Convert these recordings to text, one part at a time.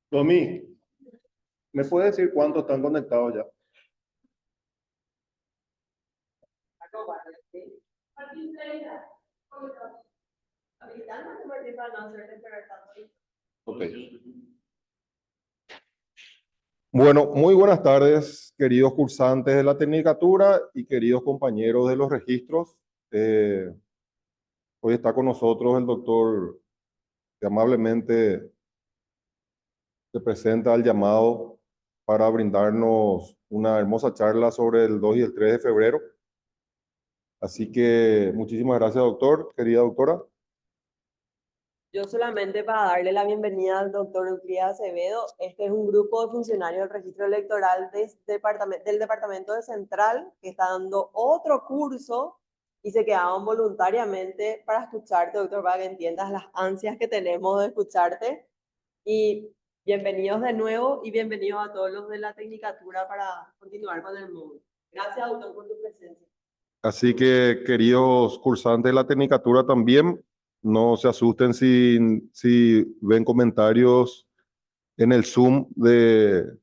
Domi, ¿me puede decir cuántos están conectados ya? Ok. Bueno, muy buenas tardes, queridos cursantes de la Tecnicatura y queridos compañeros de los registros. Hoy está con nosotros el doctor que amablemente se presenta al llamado para brindarnos una hermosa charla sobre el 2 y el 3 de febrero. Así que muchísimas gracias, doctor, querida doctora. Yo solamente para darle la bienvenida al doctor Euclides Acevedo. Este es un grupo de funcionarios del registro electoral del departamento de Central que está dando otro curso y se quedaron voluntariamente para escucharte, doctor, para que entiendas las ansias que tenemos de escucharte. Y bienvenidos de nuevo y bienvenidos a todos los de la Tecnicatura para continuar con el módulo. Gracias, doctor, por tu presencia. Así que, queridos cursantes de la Tecnicatura también, no se asusten si ven comentarios en el Zoom de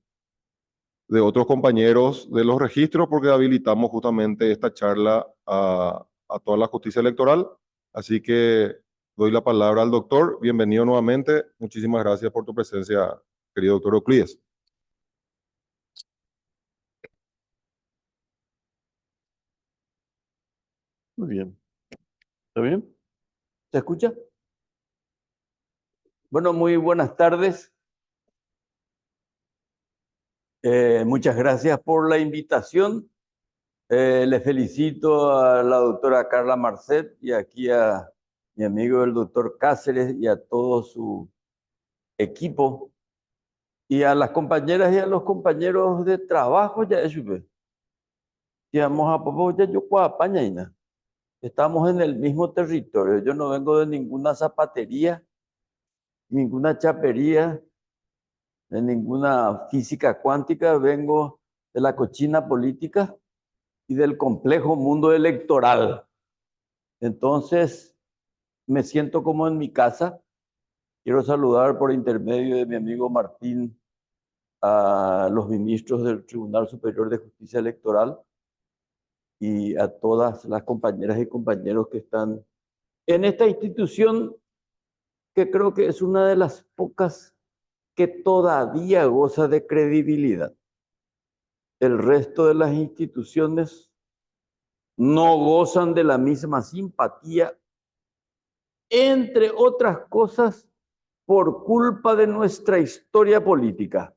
otros compañeros de los registros, porque habilitamos justamente esta charla a toda la justicia electoral. Así que doy la palabra al doctor. Bienvenido nuevamente. Muchísimas gracias por tu presencia, querido doctor Euclides. Muy bien. ¿Está bien? ¿Se escucha? Bueno, muy buenas tardes. Muchas gracias por la invitación. Le felicito a la doctora Carla Marcet y aquí a mi amigo el doctor Cáceres y a todo su equipo y a las compañeras y a los compañeros de trabajo. Ya es vamos a poco ya yo Pañaina. Estamos en el mismo territorio. Yo no vengo de ninguna zapatería, ninguna chapería, de ninguna física cuántica, vengo de la cochina política y del complejo mundo electoral. Entonces, me siento como en mi casa. Quiero saludar por intermedio de mi amigo Martín a los ministros del Tribunal Superior de Justicia Electoral y a todas las compañeras y compañeros que están en esta institución que creo que es una de las pocas que todavía goza de credibilidad. El resto de las instituciones no gozan de la misma simpatía, entre otras cosas, por culpa de nuestra historia política,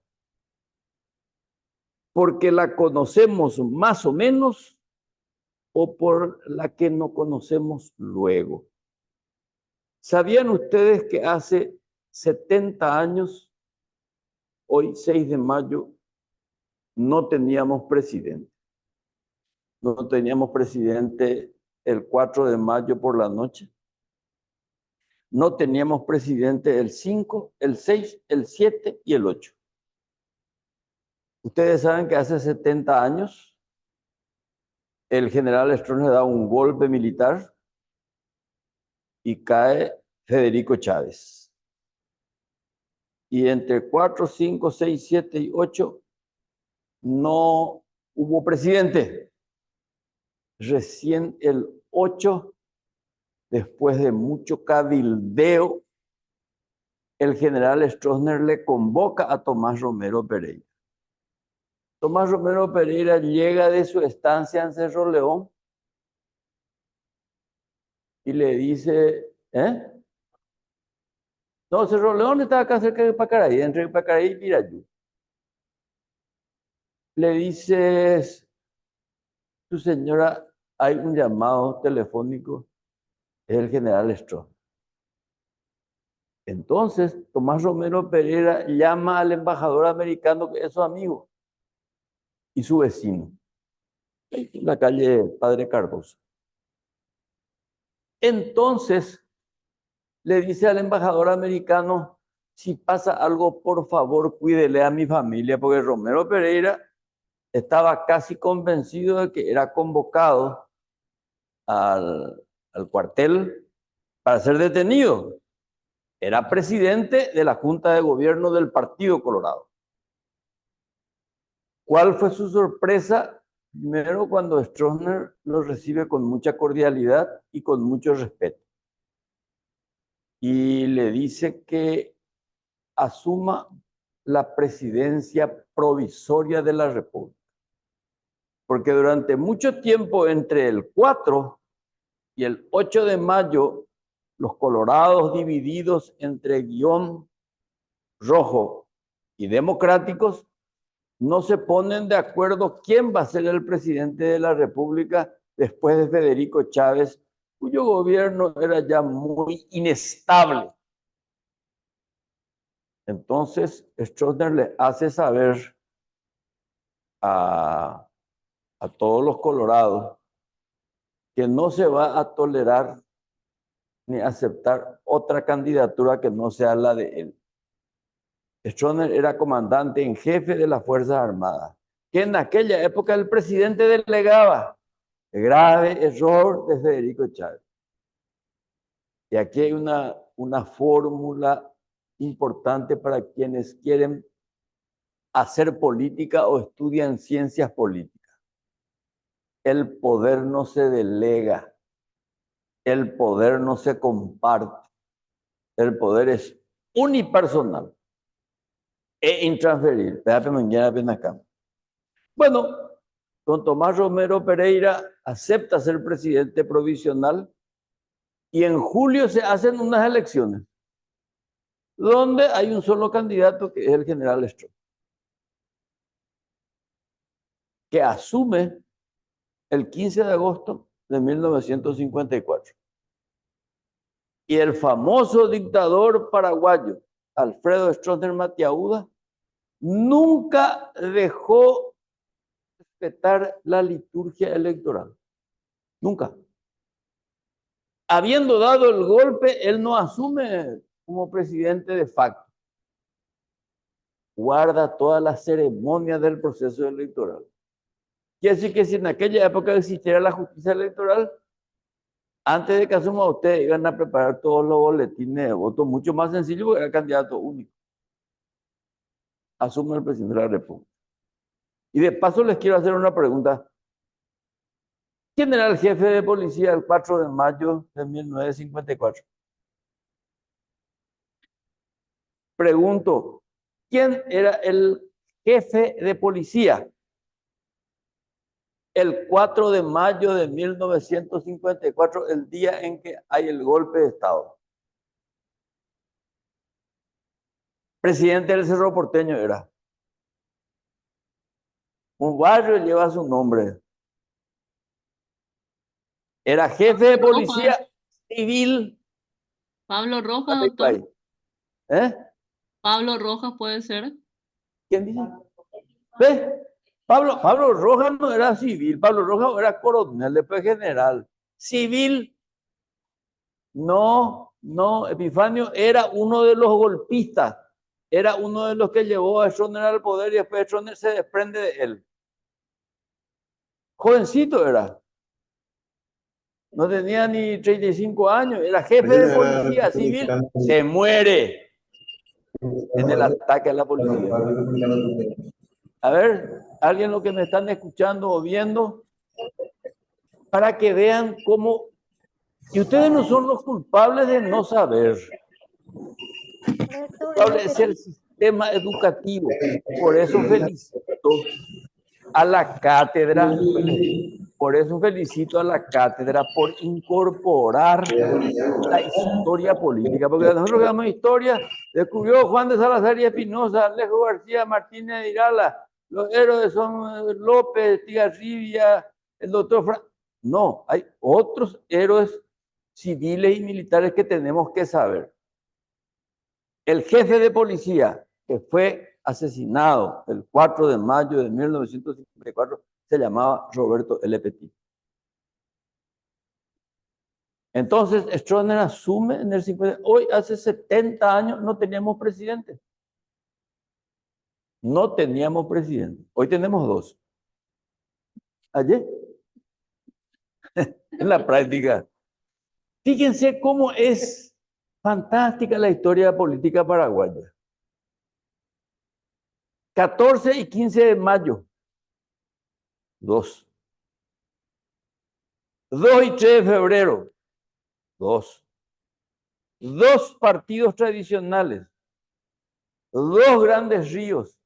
porque la conocemos más o menos o por la que no conocemos luego. ¿Sabían ustedes que hace 70 años, hoy 6 de mayo, no teníamos presidente? No teníamos presidente el 4 de mayo por la noche. No teníamos presidente el 5, el 6, el 7 y el 8. Ustedes saben que hace 70 años el general Stroessner da un golpe militar y cae Federico Chávez. Y entre 4, 5, 6, 7 y 8 no hubo presidente. Recién el 8, después de mucho cabildeo, el general Stroessner le convoca a Tomás Romero Pereira. Tomás Romero Pereira llega de su estancia en Cerro León y le dice, No, Cerro León está acá cerca de Pacaraí, entre Pacaraí y Pirayú. Le dices, tu señora, hay un llamado telefónico, es el general Stroessner. Entonces, Tomás Romero Pereira llama al embajador americano, que es su amigo, y su vecino, en la calle Padre Cardoso. Entonces le dice al embajador americano, si pasa algo, por favor, cuídele a mi familia, porque Romero Pereira estaba casi convencido de que era convocado al cuartel para ser detenido. Era presidente de la Junta de Gobierno del Partido Colorado. ¿Cuál fue su sorpresa? Primero, cuando Stroessner lo recibe con mucha cordialidad y con mucho respeto. Y le dice que asuma la presidencia provisoria de la República. Porque durante mucho tiempo, entre el 4 y el 8 de mayo, los colorados divididos entre guión rojo y democráticos no se ponen de acuerdo quién va a ser el presidente de la República después de Federico Chávez, cuyo gobierno era ya muy inestable. Entonces, Stroessner le hace saber a todos los colorados que no se va a tolerar ni aceptar otra candidatura que no sea la de él. Stroessner era comandante en jefe de las Fuerzas Armadas, que en aquella época el presidente delegaba. Grave error de Federico Chávez. Y aquí hay una fórmula importante para quienes quieren hacer política o estudian ciencias políticas. El poder no se delega, el poder no se comparte, el poder es unipersonal e intransferible. Bueno, don Tomás Romero Pereira acepta ser presidente provisional y en julio se hacen unas elecciones donde hay un solo candidato que es el general Stroessner, que asume el 15 de agosto de 1954. Y el famoso dictador paraguayo Alfredo Stroessner Matiauda nunca dejó respetar la liturgia electoral. Nunca. Habiendo dado el golpe, él no asume como presidente de facto. Guarda todas las ceremonias del proceso electoral. Quiere decir que si en aquella época existiera la justicia electoral, antes de que asuma usted, iban a preparar todos los boletines de voto, mucho más sencillo porque era candidato único. Asume el presidente de la República. Y de paso les quiero hacer una pregunta. ¿Quién era el jefe de policía el 4 de mayo de 1954? Pregunto, ¿quién era el jefe de policía el 4 de mayo de 1954, el día en que hay el golpe de Estado? Presidente del Cerro Porteño era. Un barrio lleva su nombre. Era jefe de policía civil. Pablo Rojas, doctor. ¿Eh? Pablo Rojas puede ser. ¿Quién dice? ¿Ves? Pablo Rojas no era civil, Pablo Rojas era coronel, después general. Civil, no, Epifanio era uno de los golpistas, era uno de los que llevó a Stroessner al poder y después Stroessner se desprende de él. Jovencito era. No tenía ni 35 años, era jefe de policía civil, se muere en el ataque a la policía. A ver, alguien lo que me están escuchando o viendo, para que vean cómo, y ustedes no son los culpables de no saber. Es el sistema educativo. Por eso felicito a la cátedra, por incorporar la historia política, porque nosotros que damos historia, descubrió Juan de Salazar y Espinosa, Alejo García Martínez de Irala, los héroes son López, Tigarribia, el doctor Frank. No, hay otros héroes civiles y militares que tenemos que saber. El jefe de policía que fue asesinado el 4 de mayo de 1954 se llamaba Roberto L. Petit. Entonces, Stroessner asume en el 50. Hoy, hace 70 años, no teníamos presidente. No teníamos presidente. Hoy tenemos dos. Ayer, en la práctica. Fíjense cómo es fantástica la historia política paraguaya. 14 y 15 de mayo. Dos. 2 y 3 de febrero. Dos. Dos partidos tradicionales. Dos grandes ríos.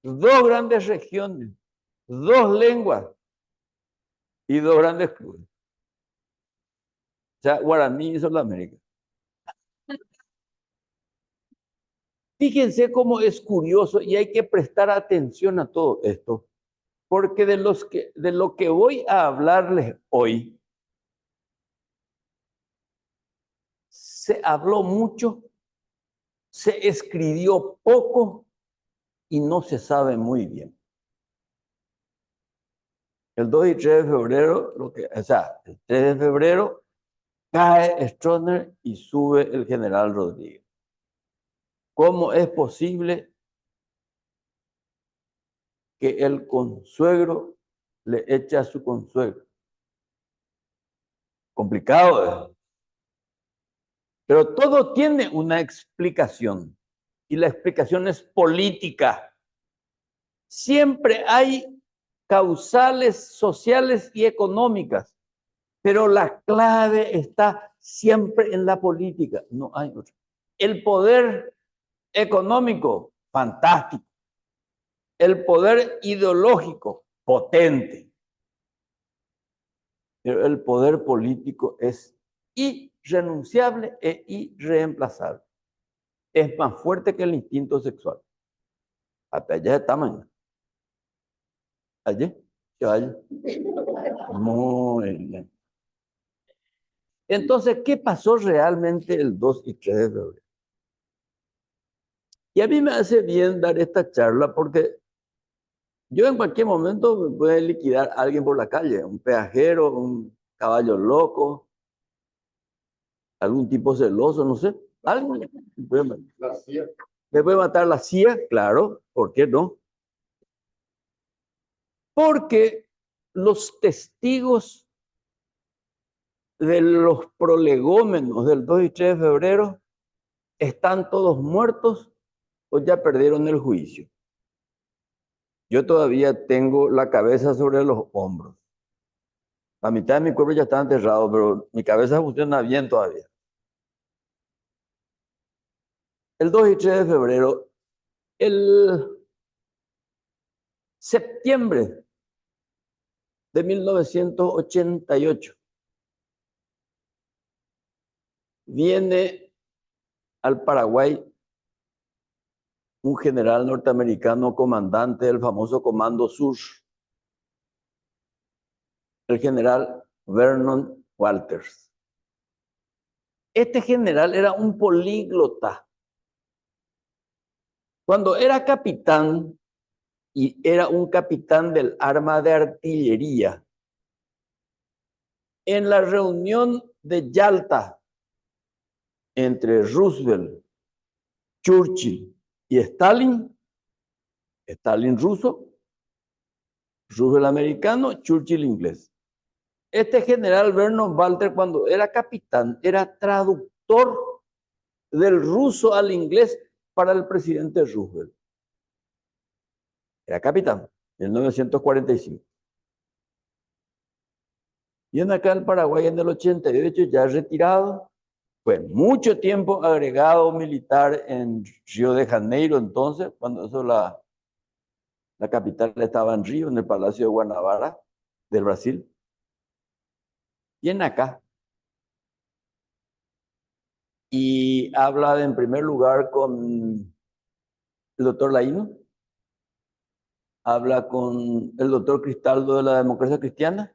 Dos grandes regiones. Dos lenguas. Y dos grandes clubes. O sea, Guaraní y Sudamérica. Fíjense cómo es curioso y hay que prestar atención a todo esto, porque de lo que voy a hablarles hoy, se habló mucho, se escribió poco y no se sabe muy bien. El 2 y 3 de febrero, el 3 de febrero cae Stroessner y sube el general Rodríguez. ¿Cómo es posible que el consuegro le eche a su consuegro? Complicado, ¿eh? Pero todo tiene una explicación y la explicación es política. Siempre hay causales sociales y económicas, pero la clave está siempre en la política, no hay otra. El poder económico, fantástico. El poder ideológico, potente. Pero el poder político es irrenunciable e irreemplazable. Es más fuerte que el instinto sexual. Hasta allá está mañana. ¿Allí? Muy bien. Entonces, ¿qué pasó realmente el 2 y 3 de febrero? Y a mí me hace bien dar esta charla porque yo en cualquier momento me puede liquidar a alguien por la calle, un peajero, un caballo loco, algún tipo celoso, no sé. Alguien me puede matar la CIA, claro, ¿por qué no? Porque los testigos de los prolegómenos del 2 y 3 de febrero están todos muertos o ya perdieron el juicio. Yo todavía tengo la cabeza sobre los hombros. La mitad de mi cuerpo ya está enterrado, pero mi cabeza funciona bien todavía. El 2 y 3 de febrero, el septiembre de 1988, viene al Paraguay un general norteamericano comandante del famoso Comando Sur, el general Vernon Walters. Este general era un políglota. Cuando era capitán, y era un capitán del arma de artillería, en la reunión de Yalta entre Roosevelt, Churchill y Stalin, Stalin ruso, Roosevelt americano, Churchill inglés. Este general Vernon Walter, cuando era capitán, era traductor del ruso al inglés para el presidente Roosevelt. Era capitán, en 1945. Y en acá en Paraguay, en el 88, ya retirado, fue mucho tiempo agregado militar en Río de Janeiro, entonces, cuando eso la capital estaba en Río, en el Palacio de Guanabara del Brasil. Y en acá. Y habla en primer lugar con el doctor Laíno, habla con el doctor Cristaldo de la Democracia Cristiana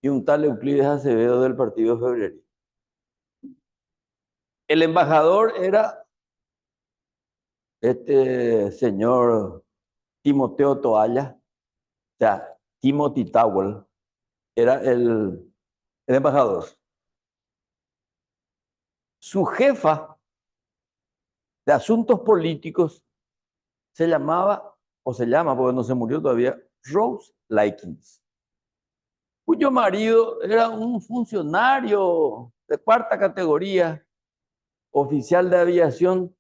y un tal Euclides Acevedo del Partido Febrero. El embajador era este señor Timoteo Toalla, o sea, Timothy Towell, era el embajador. Su jefa de asuntos políticos se llamaba, o se llama, porque no se murió todavía, Rose Likens, cuyo marido era un funcionario de cuarta categoría, oficial de aviación,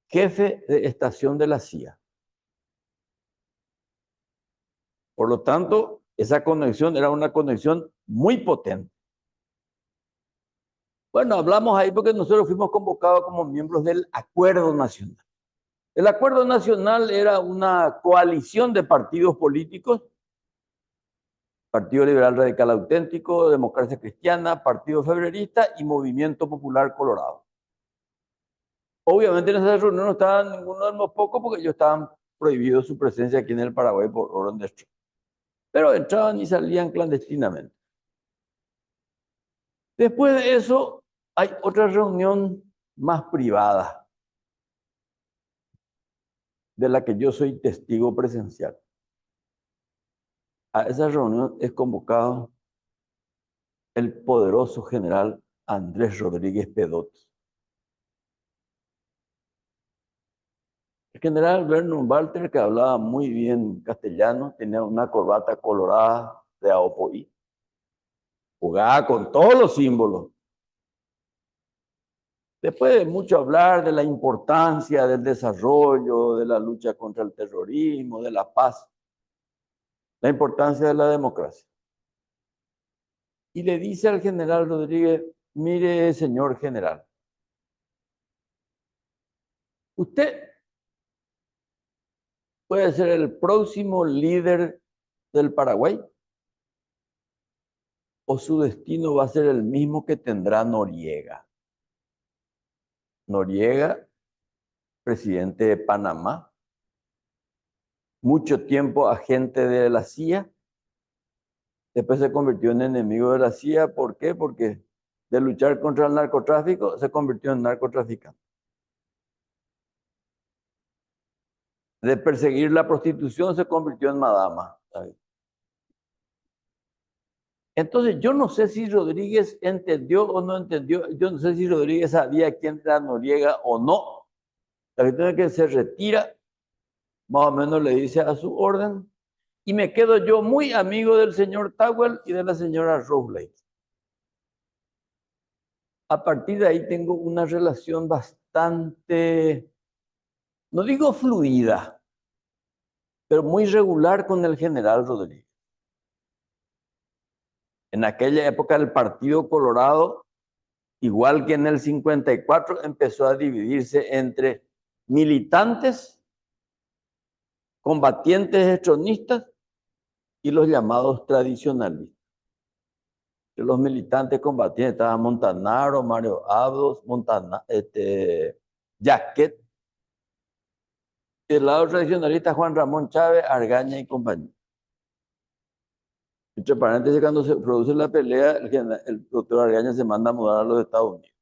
jefe de estación de la CIA. Por lo tanto, esa conexión era una conexión muy potente. Bueno, hablamos ahí porque nosotros fuimos convocados como miembros del Acuerdo Nacional. El Acuerdo Nacional era una coalición de partidos políticos: Partido Liberal Radical Auténtico, Democracia Cristiana, Partido Febrerista y Movimiento Popular Colorado. Obviamente en esa reunión no estaban ninguno de los pocos porque ellos estaban prohibidos su presencia aquí en el Paraguay por orden de Estado. Pero entraban y salían clandestinamente. Después de eso hay otra reunión más privada, de la que yo soy testigo presencial. A esa reunión es convocado el poderoso general Andrés Rodríguez Pedot. El general Vernon Walter, que hablaba muy bien castellano, tenía una corbata colorada de AOPOI, jugaba con todos los símbolos. Después de mucho hablar de la importancia del desarrollo, de la lucha contra el terrorismo, de la paz, la importancia de la democracia. Y le dice al general Rodríguez: mire, señor general, usted puede ser el próximo líder del Paraguay, o su destino va a ser el mismo que tendrá Noriega. Noriega, presidente de Panamá, mucho tiempo agente de la CIA, después se convirtió en enemigo de la CIA. ¿Por qué? Porque de luchar contra el narcotráfico se convirtió en narcotraficante. De perseguir la prostitución se convirtió en madama. ¿Sabes? Entonces, yo no sé si Rodríguez entendió o no entendió. Yo no sé si Rodríguez sabía quién era Noriega o no. La cuestión es que se retira, más o menos le dice a su orden, y me quedo yo muy amigo del señor Towell y de la señora Rowley. A partir de ahí tengo una relación bastante, no digo fluida, pero muy regular con el general Rodríguez. En aquella época el Partido Colorado, igual que en el 54, empezó a dividirse entre militantes, combatientes estronistas y los llamados tradicionalistas. De los militantes combatientes estaban Montanaro, Mario Abdos, Jaquet. Del lado tradicionalista, Juan Ramón Chávez, Argaña y compañía. Entre paréntesis, cuando se produce la pelea, el doctor Argaña se manda a mudar a los Estados Unidos.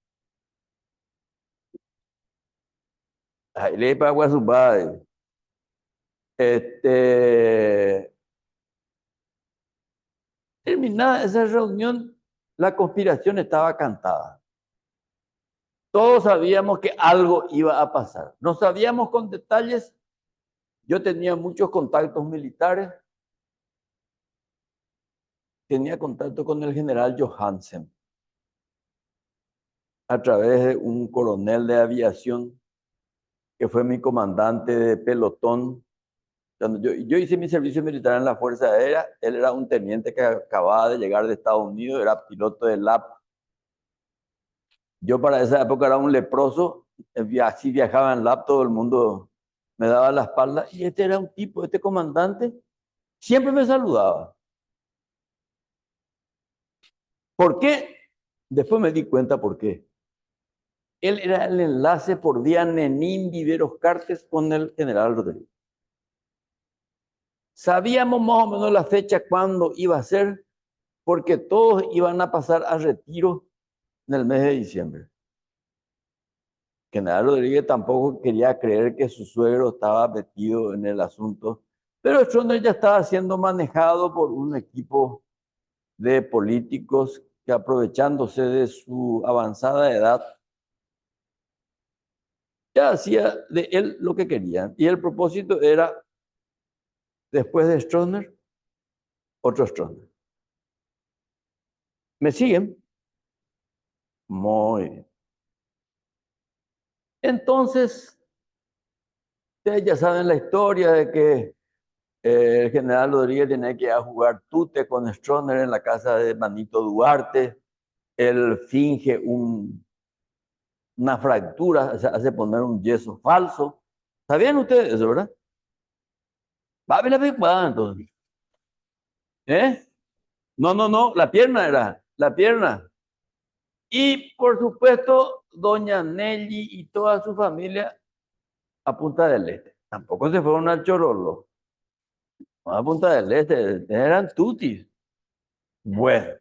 Ahí le pago a su padre. Terminada esa reunión, la conspiración estaba cantada. Todos sabíamos que algo iba a pasar. No sabíamos con detalles. Yo tenía muchos contactos militares. Tenía contacto con el general Johansen a través de un coronel de aviación que fue mi comandante de pelotón. Cuando yo hice mi servicio militar en la Fuerza Aérea, él era un teniente que acababa de llegar de Estados Unidos, era piloto de LAP. Yo para esa época era un leproso, así viajaba en LAP, todo el mundo me daba la espalda, y este era un tipo, este comandante, siempre me saludaba. ¿Por qué? Después me di cuenta por qué. Él era el enlace por vía Nenín Viveros Cartes con el general Rodríguez. Sabíamos más o menos la fecha cuándo iba a ser, porque todos iban a pasar a retiro en el mes de diciembre. general Rodríguez tampoco quería creer que su suegro estaba metido en el asunto, pero Stroessner ya estaba siendo manejado por un equipo de políticos que, aprovechándose de su avanzada edad, ya hacía de él lo que querían. Y el propósito era, después de Stroessner, otro Stroessner. ¿Me siguen? Muy bien. Entonces, ustedes ya saben la historia de que el general Rodríguez tenía que ir a jugar tute con Stroessner en la casa de Manito Duarte. Él finge una fractura, o sea, hace poner un yeso falso. ¿Sabían ustedes eso, verdad? Va a ver la pecuada, entonces. ¿Eh? No, la pierna era, la pierna. Y por supuesto, doña Nelly y toda su familia a Punta del Este. Tampoco se fueron al Chorolo. No, a Punta del Este, eran tutis. Bueno,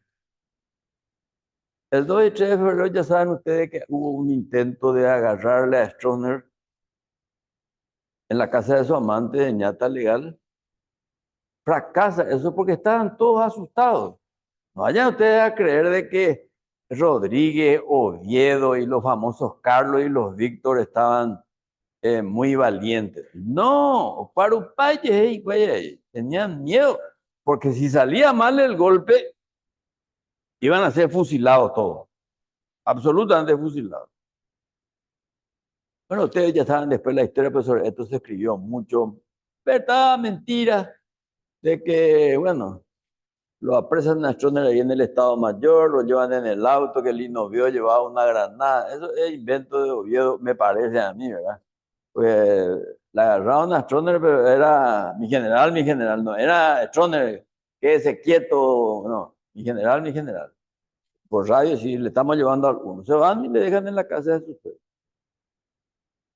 el 2 y 3 de febrero ya saben ustedes que hubo un intento de agarrarle a Stroessner en la casa de su amante de ñata legal. Fracasa, eso porque estaban todos asustados. No vayan ustedes a creer de que Rodríguez, Oviedo y los famosos Carlos y los Víctor estaban muy valientes. No, Parupayes, güey, tenían miedo, porque si salía mal el golpe, iban a ser fusilados todos, absolutamente fusilados. Bueno, ustedes ya saben después la historia, pero sobre esto se escribió mucho, verdad, mentira, de que, bueno, lo apresan a Stroessner ahí en el Estado Mayor, lo llevan en el auto, que Lino vio, llevaba una granada. Eso es invento de Oviedo, me parece a mí, ¿verdad? Pues la agarraron a Stroessner, pero era mi general, no, era Stroessner, quédese quieto, no, mi general, mi general. Por radio, sí, le estamos llevando a algunos. Se van y le dejan en la casa de sus padres.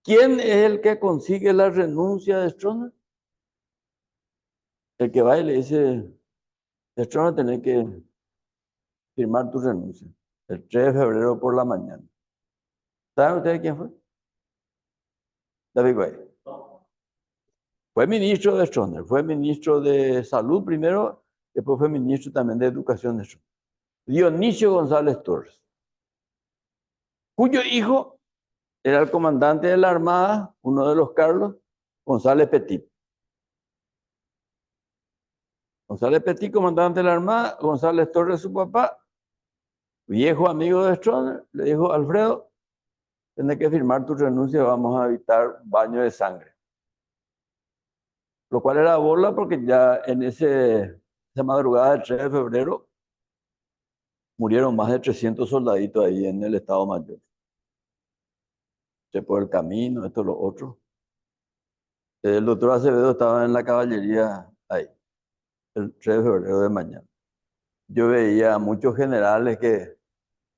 ¿Quién es el que consigue la renuncia de Stroessner? El que va y le dice, Stroessner, tenés que firmar tu renuncia. El 3 de febrero por la mañana. ¿Saben ustedes quién fue? David Guay. Fue ministro de Stroessner, fue ministro de Salud primero, después fue ministro también de Educación de Stroessner. Dionisio González Torres, cuyo hijo era el comandante de la Armada, uno de los Carlos, González Petit. González Petit, comandante de la Armada, González Torres, su papá, viejo amigo de Stroessner, le dijo, Alfredo, tenés que firmar tu renuncia, vamos a evitar baño de sangre. Lo cual era bola porque ya en esa madrugada del 3 de febrero murieron más de 300 soldaditos ahí en el Estado Mayor. Por el camino, esto, lo otro. El doctor Acevedo estaba en la caballería ahí, el 3 de febrero de mañana. Yo veía a muchos generales que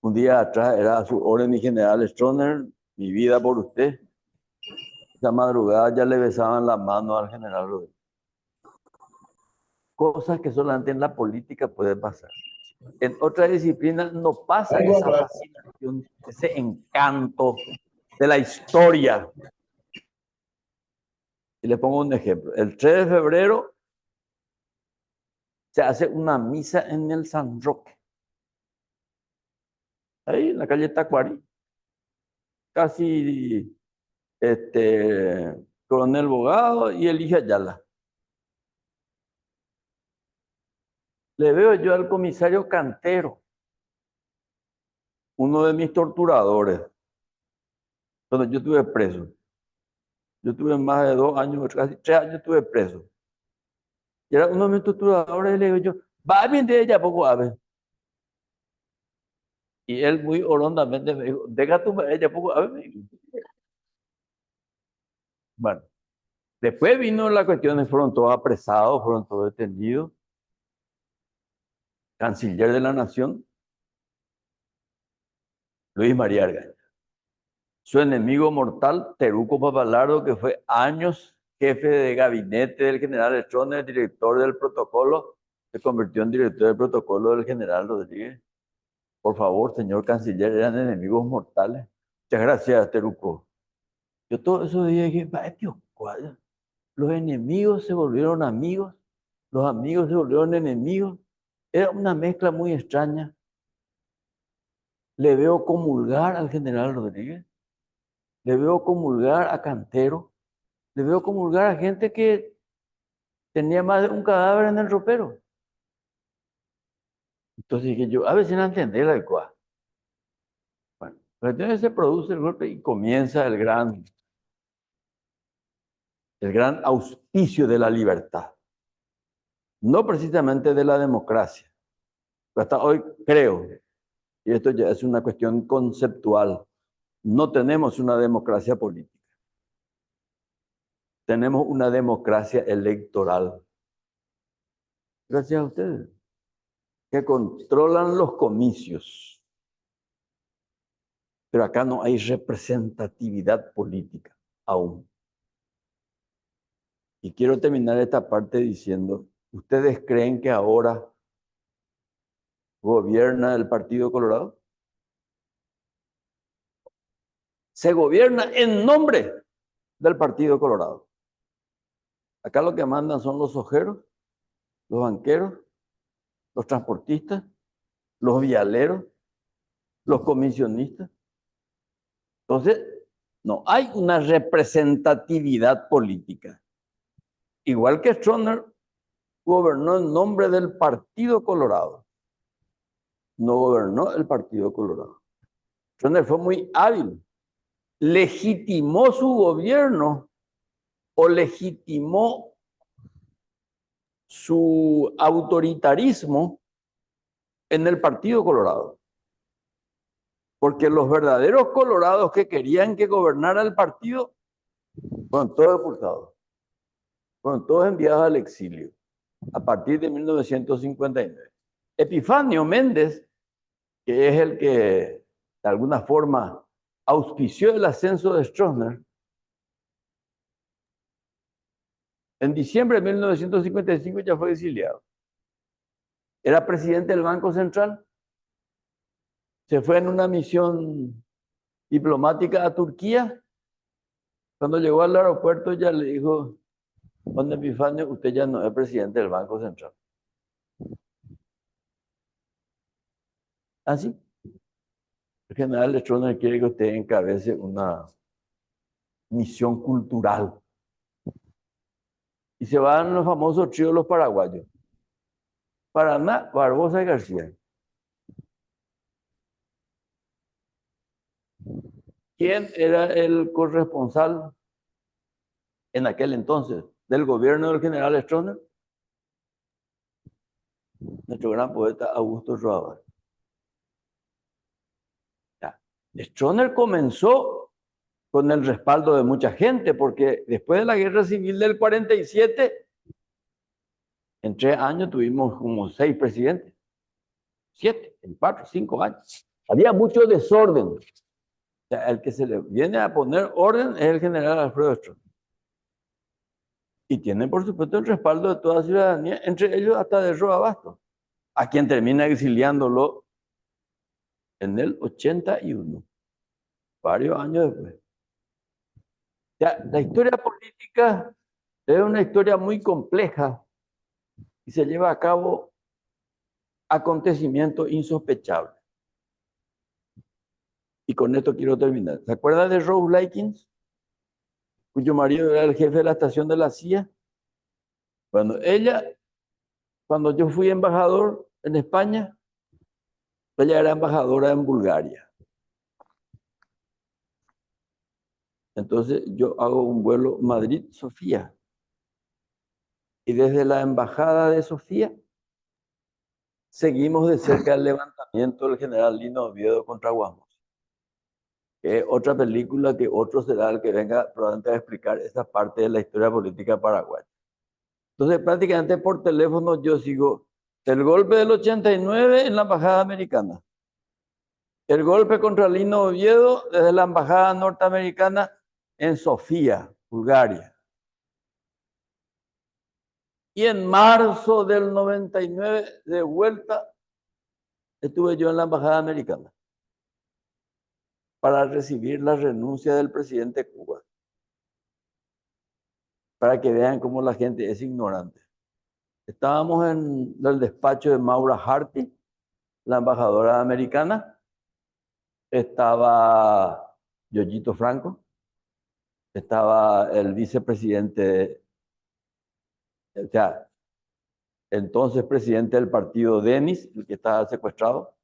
un día atrás era a su orden mi general Stroessner, mi vida por usted. Esa madrugada ya le besaban la mano al general Rodríguez. Cosas que solamente en la política pueden pasar. En otras disciplinas no pasa esa fascinación, ese encanto de la historia. Y les pongo un ejemplo. El 3 de febrero se hace una misa en el San Roque. Ahí en la calle Tacuari. Casi Coronel Bogado y Elige Ayala. Le veo yo al comisario Cantero, uno de mis torturadores, donde yo estuve preso. Yo tuve más de 2 años, casi 3 años estuve preso. Y era uno de mis torturadores, y le digo yo, va bien de ella poco a ver. Y él muy orondamente me dijo, deja tu ella poco a ver. Bueno, después vino la cuestión, fueron todos apresados, fueron todos detenidos. Canciller de la Nación, Luis María Argaña. Su enemigo mortal, Teruco Papalardo, que fue años jefe de gabinete del general Stroessner, director del protocolo, se convirtió en director del protocolo del general Rodríguez. Por favor, señor canciller, eran enemigos mortales. Muchas gracias, Teruco. Yo todos esos días dije, "Ay, Dios, ¿cuál? Los enemigos se volvieron amigos, los amigos se volvieron enemigos". Era una mezcla muy extraña. Le veo comulgar al general Rodríguez, le veo comulgar a Cantero, le veo comulgar a gente que tenía más de un cadáver en el ropero. Entonces dije yo, a veces no entender la cosa. Bueno, pero entonces se produce el golpe y comienza el gran auspicio de la libertad. No precisamente de la democracia. Hasta hoy creo, y esto ya es una cuestión conceptual, no tenemos una democracia política. Tenemos una democracia electoral. Gracias a ustedes, que controlan los comicios. Pero acá no hay representatividad política aún. Y quiero terminar esta parte diciendo, ¿ustedes creen que ahora gobierna el Partido Colorado? Se gobierna en nombre del Partido Colorado. Acá lo que mandan son los ojeros, los banqueros, los transportistas, los vialeros, los comisionistas. Entonces, no hay una representatividad política. Igual que Stroessner gobernó en nombre del Partido Colorado, no gobernó el Partido Colorado. Stroessner fue muy hábil. Legitimó su gobierno o legitimó su autoritarismo en el Partido Colorado. Porque los verdaderos colorados que querían que gobernara el partido fueron todos expulsados, fueron todos enviados al exilio a partir de 1959. Epifanio Méndez, que es el que de alguna forma auspició el ascenso de Stroessner, en diciembre de 1955 ya fue exiliado. Era presidente del Banco Central, se fue en una misión diplomática a Turquía. Cuando llegó al aeropuerto ya le dijo, don Epifanio, usted ya no es presidente del Banco Central. Así. El general Stroessner quiere que usted encabece una misión cultural. Y se van los famosos tríos los paraguayos. Paraná, Barbosa y García. ¿Quién era el corresponsal en aquel entonces del gobierno del general Stroessner? Nuestro gran poeta Augusto Roa. Stroessner comenzó con el respaldo de mucha gente, porque después de la guerra civil del 47, en 3 años tuvimos como 6 presidentes. 7, en 4, 5 años. Había mucho desorden. O sea, el que se le viene a poner orden es el general Alfredo Stroessner. Y tiene, por supuesto, el respaldo de toda la ciudadanía, entre ellos hasta de Roa Bastos, a quien termina exiliándolo en el 81, varios años después. Ya, la historia política es una historia muy compleja y se lleva a cabo acontecimientos insospechables. Y con esto quiero terminar. ¿Se acuerdan de Rose Likens? Cuyo marido era el jefe de la estación de la CIA. Bueno, cuando yo fui embajador en España, ella era embajadora en Bulgaria. Entonces yo hago un vuelo Madrid-Sofía. Y desde la embajada de Sofía, seguimos de cerca el levantamiento del general Lino Oviedo contra Guamos. Que es otra película que otro será el que venga probablemente a explicar esa parte de la historia política paraguaya. Entonces, prácticamente por teléfono yo sigo el golpe del 89 en la embajada americana, el golpe contra Lino Oviedo desde la embajada norteamericana en Sofía, Bulgaria. Y en marzo del 99, de vuelta, estuve yo en la embajada americana para recibir la renuncia del presidente Cuba. para que vean cómo la gente es ignorante. Estábamos en el despacho de Maura Harty, la embajadora americana. Estaba Yoyito Franco, estaba el vicepresidente, o sea, entonces presidente del partido Denis, el que estaba secuestrado.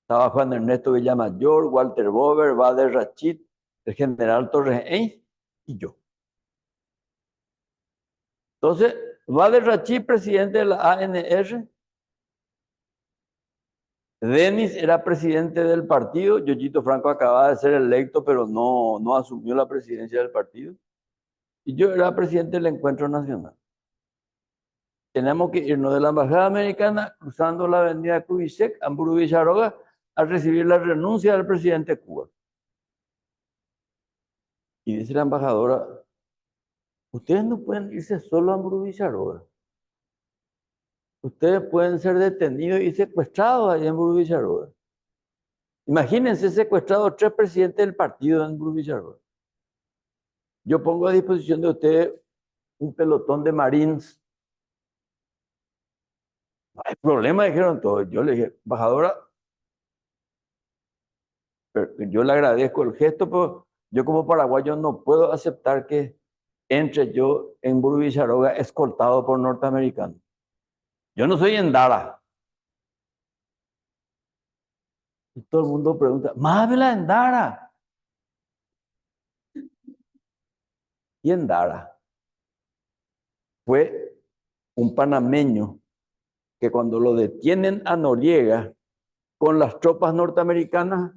Estaba Juan Ernesto Villamayor, Walter Bober, Bader Rachid, el general Torres Heinz y yo. Entonces, Bader Rachid, presidente de la ANR. Denis era presidente del partido. Yoyito Franco acababa de ser electo, pero no asumió la presidencia del partido. Y yo era presidente del Encuentro Nacional. Tenemos que irnos de la Embajada Americana, cruzando la avenida Kubitschek, Hamburgo Villaroga, a recibir la renuncia del presidente de Cuba. Y dice la embajadora, ustedes no pueden irse solo a Hamburgo Villaroga. Ustedes pueden ser detenidos y secuestrados ahí en Hamburgo Villaroga. Imagínense secuestrados 3 presidentes del partido en Hamburgo Villaroga. Yo pongo a disposición de ustedes un pelotón de marines. No hay problema, dijeron todos. Yo le dije, embajadora, yo le agradezco el gesto, pero yo como paraguayo no puedo aceptar que entre yo en Hamburgo Villaroga escoltado por norteamericanos. Yo no soy Endara. Y todo el mundo pregunta, ¿Mávela Endara? Y Endara fue un panameño que cuando lo detienen a Noriega con las tropas norteamericanas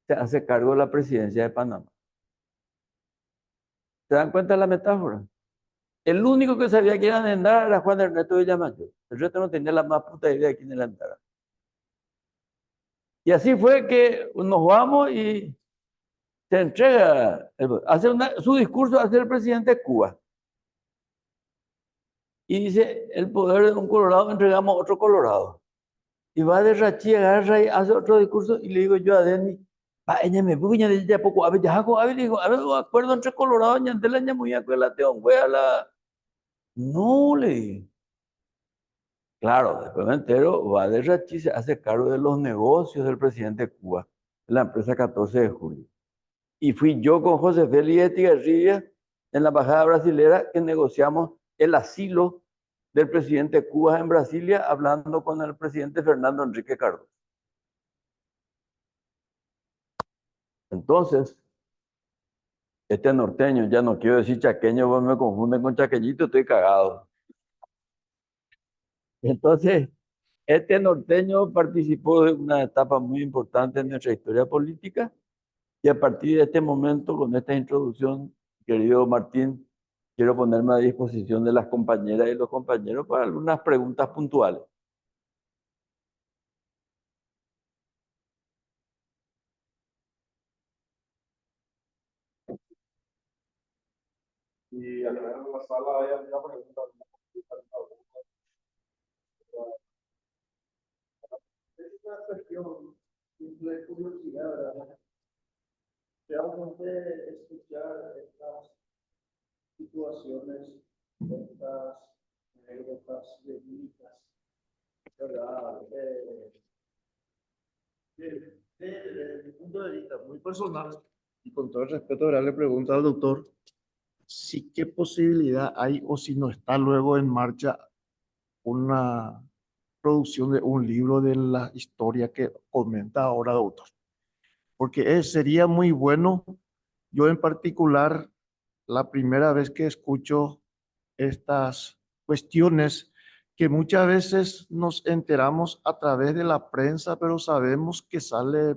se hace cargo de la presidencia de Panamá. ¿Se dan cuenta de la metáfora? El único que sabía que era de Endara era Juan Ernesto Villamayor. El resto no tenía la más puta idea de quién era Endara. Y así fue que nos vamos y se entrega, su discurso hace el presidente de Cuba. Y dice, el poder de un colorado entregamos a otro colorado. Y va de Rachi, agarra y hace otro discurso y le digo yo a Denis, va, ella me buña de ya poco, a ver, ya hago, a ver, digo, a ver, acuerdo entre colorado, ñantela, ñamuya, que la teón, wea, la... No, le dije. Claro, después me entero, va de Rachi se hace cargo de los negocios del presidente de Cuba, de la empresa 14 de julio. Y fui yo con José Félix Estigarribia en la embajada brasilera que negociamos el asilo del presidente de Cuba en Brasilia, hablando con el presidente Fernando Enrique Cardoso. Entonces, este norteño, ya no quiero decir chaqueño, pues me confunden con chaqueñito, estoy cagado. Entonces, este norteño participó de una etapa muy importante en nuestra historia política y a partir de este momento, con esta introducción, querido Martín, quiero ponerme a disposición de las compañeras y los compañeros para algunas preguntas puntuales. Y al menos en la sala hay alguna pregunta. Es una cuestión de curiosidad, ¿verdad? Realmente escuchar estas situaciones, estas anécdotas verídicas, ¿verdad? Desde mi punto de vista muy personal, y con todo el respeto, ¿verdad? Le pregunto al doctor si qué posibilidad hay o si no está luego en marcha una producción de un libro de la historia que comenta ahora, doctor. Porque sería muy bueno, yo en particular, la primera vez que escucho estas cuestiones que muchas veces nos enteramos a través de la prensa, pero sabemos que sale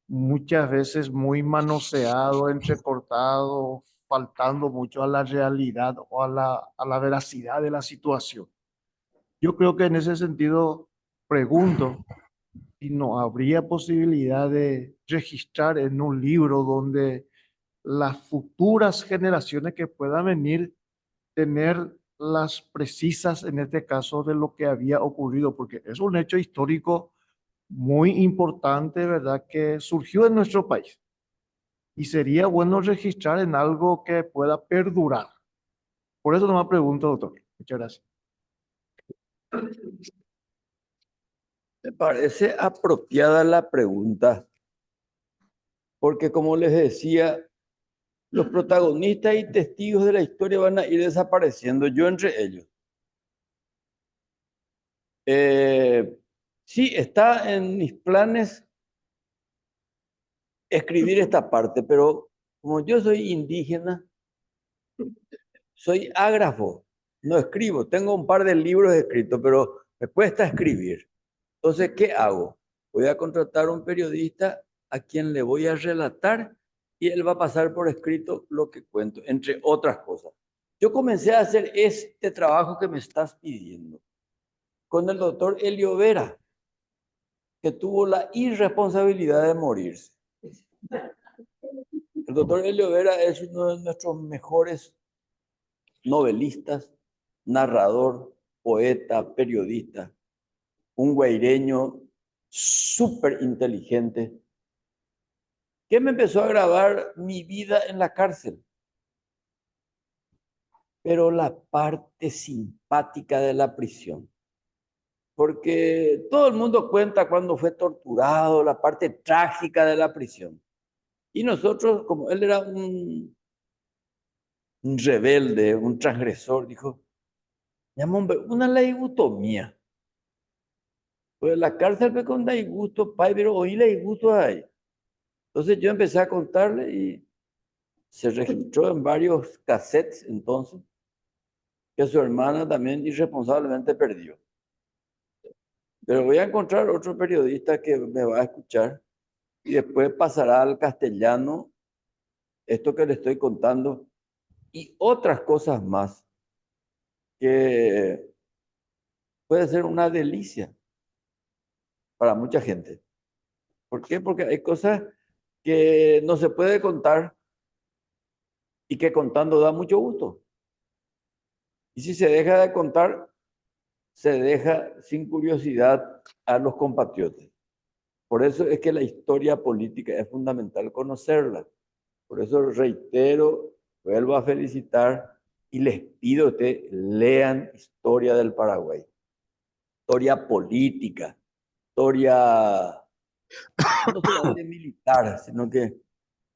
muchas veces muy manoseado, entrecortado, faltando mucho a la realidad o a la veracidad de la situación. Yo creo que en ese sentido pregunto si no habría posibilidad de registrar en un libro donde las futuras generaciones que puedan venir tener las precisas, en este caso, de lo que había ocurrido, porque es un hecho histórico muy importante, ¿verdad?, que surgió en nuestro país. y sería bueno registrar en algo que pueda perdurar. Por eso no me pregunto, doctor. Muchas gracias. Me parece apropiada la pregunta, porque como les decía, los protagonistas y testigos de la historia van a ir desapareciendo, yo entre ellos. Sí, está en mis planes escribir esta parte, pero como yo soy indígena, soy ágrafo, no escribo. Tengo un par de libros escritos, pero me cuesta escribir. Entonces, ¿qué hago? Voy a contratar a un periodista a quien le voy a relatar y él va a pasar por escrito lo que cuento, entre otras cosas. Yo comencé a hacer este trabajo que me estás pidiendo con el doctor Elio Vera, que tuvo la irresponsabilidad de morirse. El doctor Elio Vera es uno de nuestros mejores novelistas, narrador, poeta, periodista, un guaireño súper inteligente, que me empezó a grabar mi vida en la cárcel. Pero la parte simpática de la prisión, porque todo el mundo cuenta cuando fue torturado, la parte trágica de la prisión. Y nosotros, como él era un rebelde, un transgresor, dijo, una leibutomía. Pues la cárcel fue con gusto, pai, pero hoy gusto hay. Entonces yo empecé a contarle y se registró en varios cassettes entonces que su hermana también irresponsablemente perdió. Pero voy a encontrar otro periodista que me va a escuchar y después pasará al castellano esto que le estoy contando y otras cosas más que puede ser una delicia para mucha gente. ¿Por qué? Porque hay cosas que no se puede contar y que contando da mucho gusto. Y si se deja de contar, se deja sin curiosidad a los compatriotas. Por eso es que la historia política es fundamental conocerla. Por eso reitero, vuelvo a felicitar y les pido que ustedes lean historia del Paraguay. Historia política, historia no solamente militar, sino que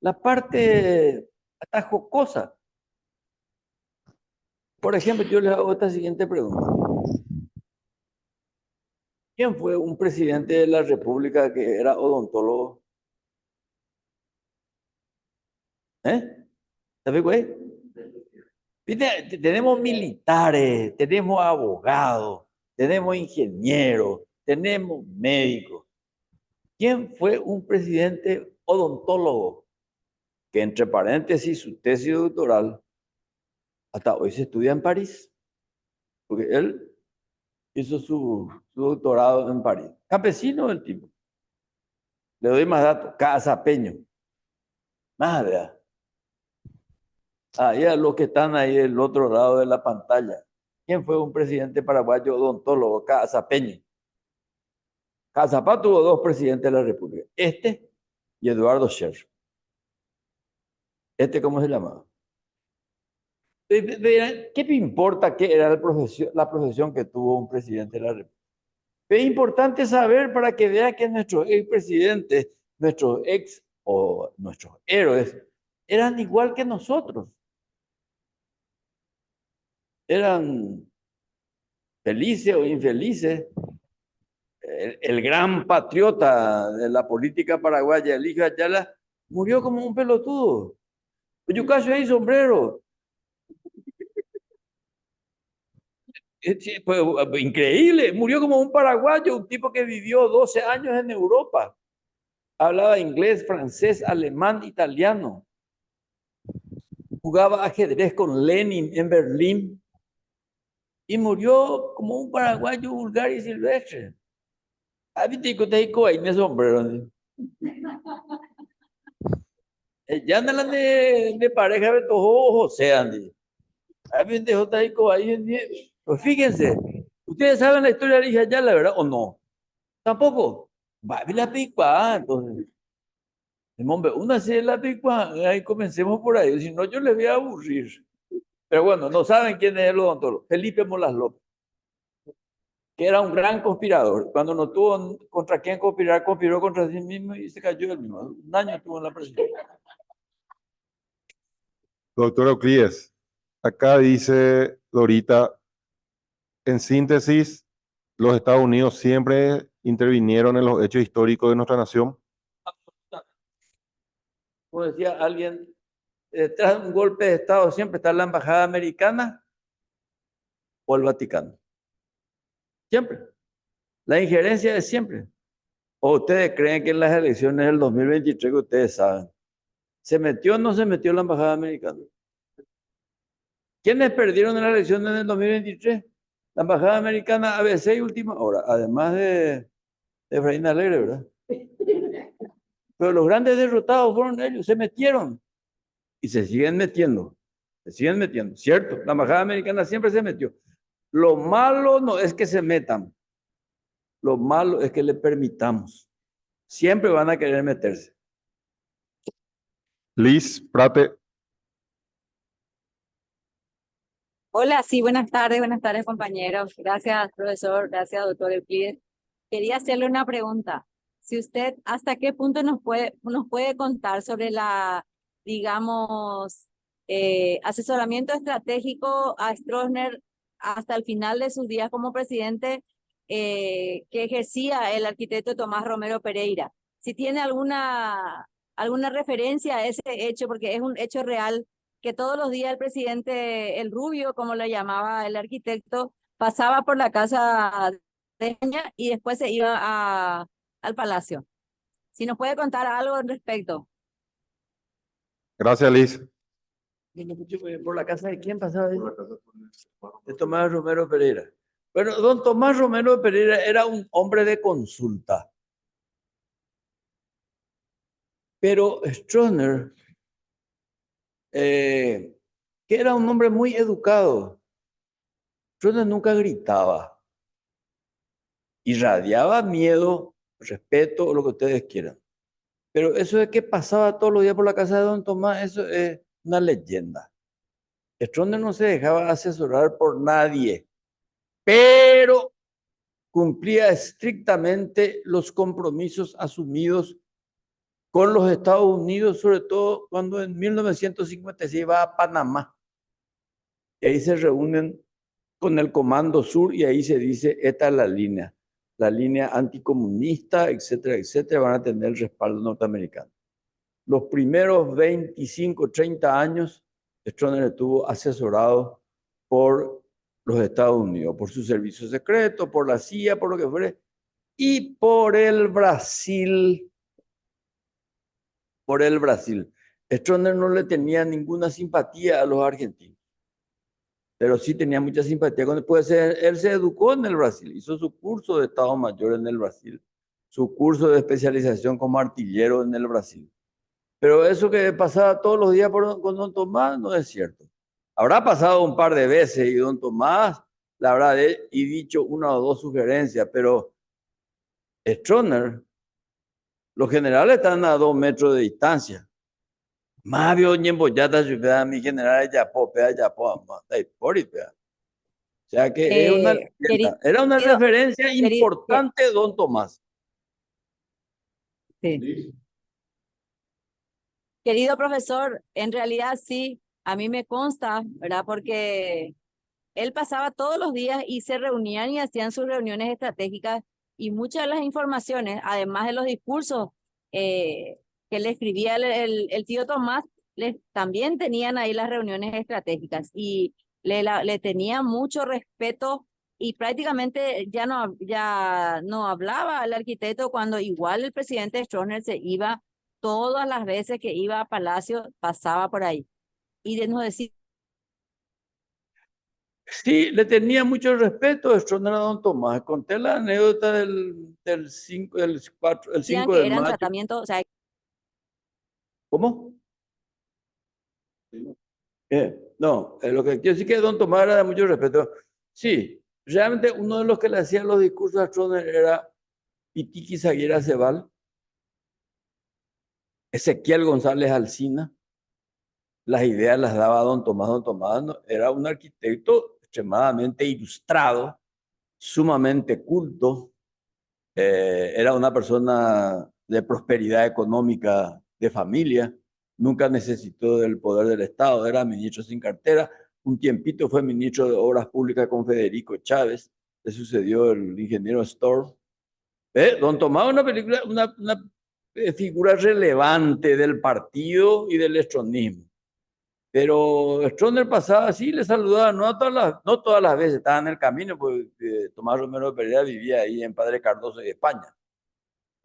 la parte hasta jocosa. Por ejemplo, yo les hago esta siguiente pregunta. ¿Quién fue un presidente de la República que era odontólogo? ¿Sabes güey? ¿Viste? Tenemos militares, tenemos abogados, tenemos ingenieros, tenemos médicos. ¿Quién fue un presidente odontólogo? Que entre paréntesis, su tesis doctoral hasta hoy se estudia en París, porque él hizo su doctorado en París. Campesino el tipo. Le doy más datos. Casapeño. Nada. Ahí a los que están ahí del otro lado de la pantalla. ¿Quién fue un presidente paraguayo odontólogo? Casapeño. Casapá tuvo dos presidentes de la República. Este y Eduardo Scherr. ¿Cómo se llamaba? ¿Qué me importa qué era la profesión que tuvo un presidente de la República? Es importante saber para que vea que nuestros expresidentes, nuestros ex o nuestros héroes, eran igual que nosotros. Eran felices o infelices. El gran patriota de la política paraguaya, Eligio Ayala, murió como un pelotudo. Yo casi ahí sombrero. Pues, increíble, murió como un paraguayo, un tipo que vivió 12 años en Europa. Hablaba inglés, francés, alemán, italiano. Jugaba ajedrez con Lenin en Berlín. Y murió como un paraguayo vulgar y silvestre. Ahí me sombrero. Ya andan de pareja de todos José, Andy. Pues fíjense, ustedes saben la historia de Hija ya, la verdad, o no. Tampoco. Va a la pipa, entonces. Hombre, una así de la picua, ahí comencemos por ahí, si no yo les voy a aburrir. Pero bueno, no saben quién es el odontólogo. Felipe Molas López, que era un gran conspirador. Cuando no tuvo contra quién conspirar, conspiró contra sí mismo y se cayó él mismo. Un año estuvo en la presidencia. Doctor Euclides, acá dice Dorita, en síntesis, los Estados Unidos siempre intervinieron en los hechos históricos de nuestra nación. Como decía alguien, detrás de un golpe de Estado siempre está la embajada americana o el Vaticano. Siempre. La injerencia es siempre. ¿O ustedes creen que en las elecciones del 2023, que ustedes saben, se metió o no se metió la embajada americana? ¿Quiénes perdieron en las elecciones del 2023? La embajada americana, ABC y Última Hora, además de Efraín Alegre, ¿verdad? Pero los grandes derrotados fueron ellos, se metieron y se siguen metiendo, ¿cierto? La embajada americana siempre se metió. Lo malo no es que se metan, lo malo es que le permitamos. Siempre van a querer meterse. Liz Prate, Hola, sí, buenas tardes compañeros. Gracias, profesor, gracias, doctor Euclides. Quería hacerle una pregunta. Si usted, ¿hasta qué punto nos puede contar sobre digamos, asesoramiento estratégico a Stroessner hasta el final de sus días como presidente que ejercía el arquitecto Tomás Romero Pereira? Si tiene alguna referencia a ese hecho, porque es un hecho real que todos los días el presidente, el Rubio, como lo llamaba el arquitecto, pasaba por la casa de España y después se iba al palacio. Si nos puede contar algo al respecto. gracias Liz. ¿Por la casa de quién pasaba ahí? De Tomás Romero Pereira. Bueno, don Tomás Romero Pereira era un hombre de consulta. Pero Stroessner, que era un hombre muy educado, Stroessner nunca gritaba. Irradiaba miedo, respeto, o lo que ustedes quieran. Pero eso de que pasaba todos los días por la casa de don Tomás, eso es una leyenda. Stroessner no se dejaba asesorar por nadie, pero cumplía estrictamente los compromisos asumidos con los Estados Unidos, sobre todo cuando en 1956 iba a Panamá. Y ahí se reúnen con el Comando Sur y ahí se dice, esta es la línea anticomunista, etcétera, etcétera, van a tener el respaldo norteamericano. Los primeros 25, 30 años, Stroessner estuvo asesorado por los Estados Unidos, por su servicio secreto, por la CIA, por lo que fuere, y por el Brasil. Por el Brasil. Stroessner no le tenía ninguna simpatía a los argentinos, pero sí tenía mucha simpatía con él. Pues él se educó en el Brasil, hizo su curso de Estado Mayor en el Brasil, su curso de especialización como artillero en el Brasil. Pero eso que pasaba todos los días con don Tomás no es cierto. Habrá pasado un par de veces y don Tomás le habrá dicho una o dos sugerencias, pero Stroessner, los generales están a 2 metros de distancia. Más vio ñemboyata mi general ya por o sea que es una leyenda. Era una referencia importante, don Tomás. Sí. Querido profesor, en realidad sí, a mí me consta, ¿verdad? Porque él pasaba todos los días y se reunían y hacían sus reuniones estratégicas y muchas de las informaciones, además de los discursos que le escribía el tío Tomás, también tenían ahí las reuniones estratégicas y le tenía mucho respeto y prácticamente ya no hablaba al arquitecto cuando igual el presidente Stroessner se iba, todas las veces que iba a Palacio pasaba por ahí. Y nos decía Sí, le tenía mucho respeto Stroessner a don Tomás. Conté la anécdota del 5 que de eran mayo. tratamientos, o sea, ¿Cómo? No, lo que quiero decir que don Tomás era de mucho respeto. Sí, realmente uno de los que le hacían los discursos a Stroessner era Pitiki Zaguera Cebal. Ezequiel González Alsina, las ideas las daba don Tomás. Don Tomás era un arquitecto extremadamente ilustrado, sumamente culto, era una persona de prosperidad económica, de familia, nunca necesitó del poder del Estado, era ministro sin cartera, un tiempito fue ministro de Obras Públicas con Federico Chávez, le sucedió el ingeniero Storr. Don Tomás, una figura relevante del partido y del estronismo. Pero Stroessner pasaba así, le saludaba, no todas las veces, estaba en el camino, porque Tomás Romero de Pereira vivía ahí en Padre Cardoso de España.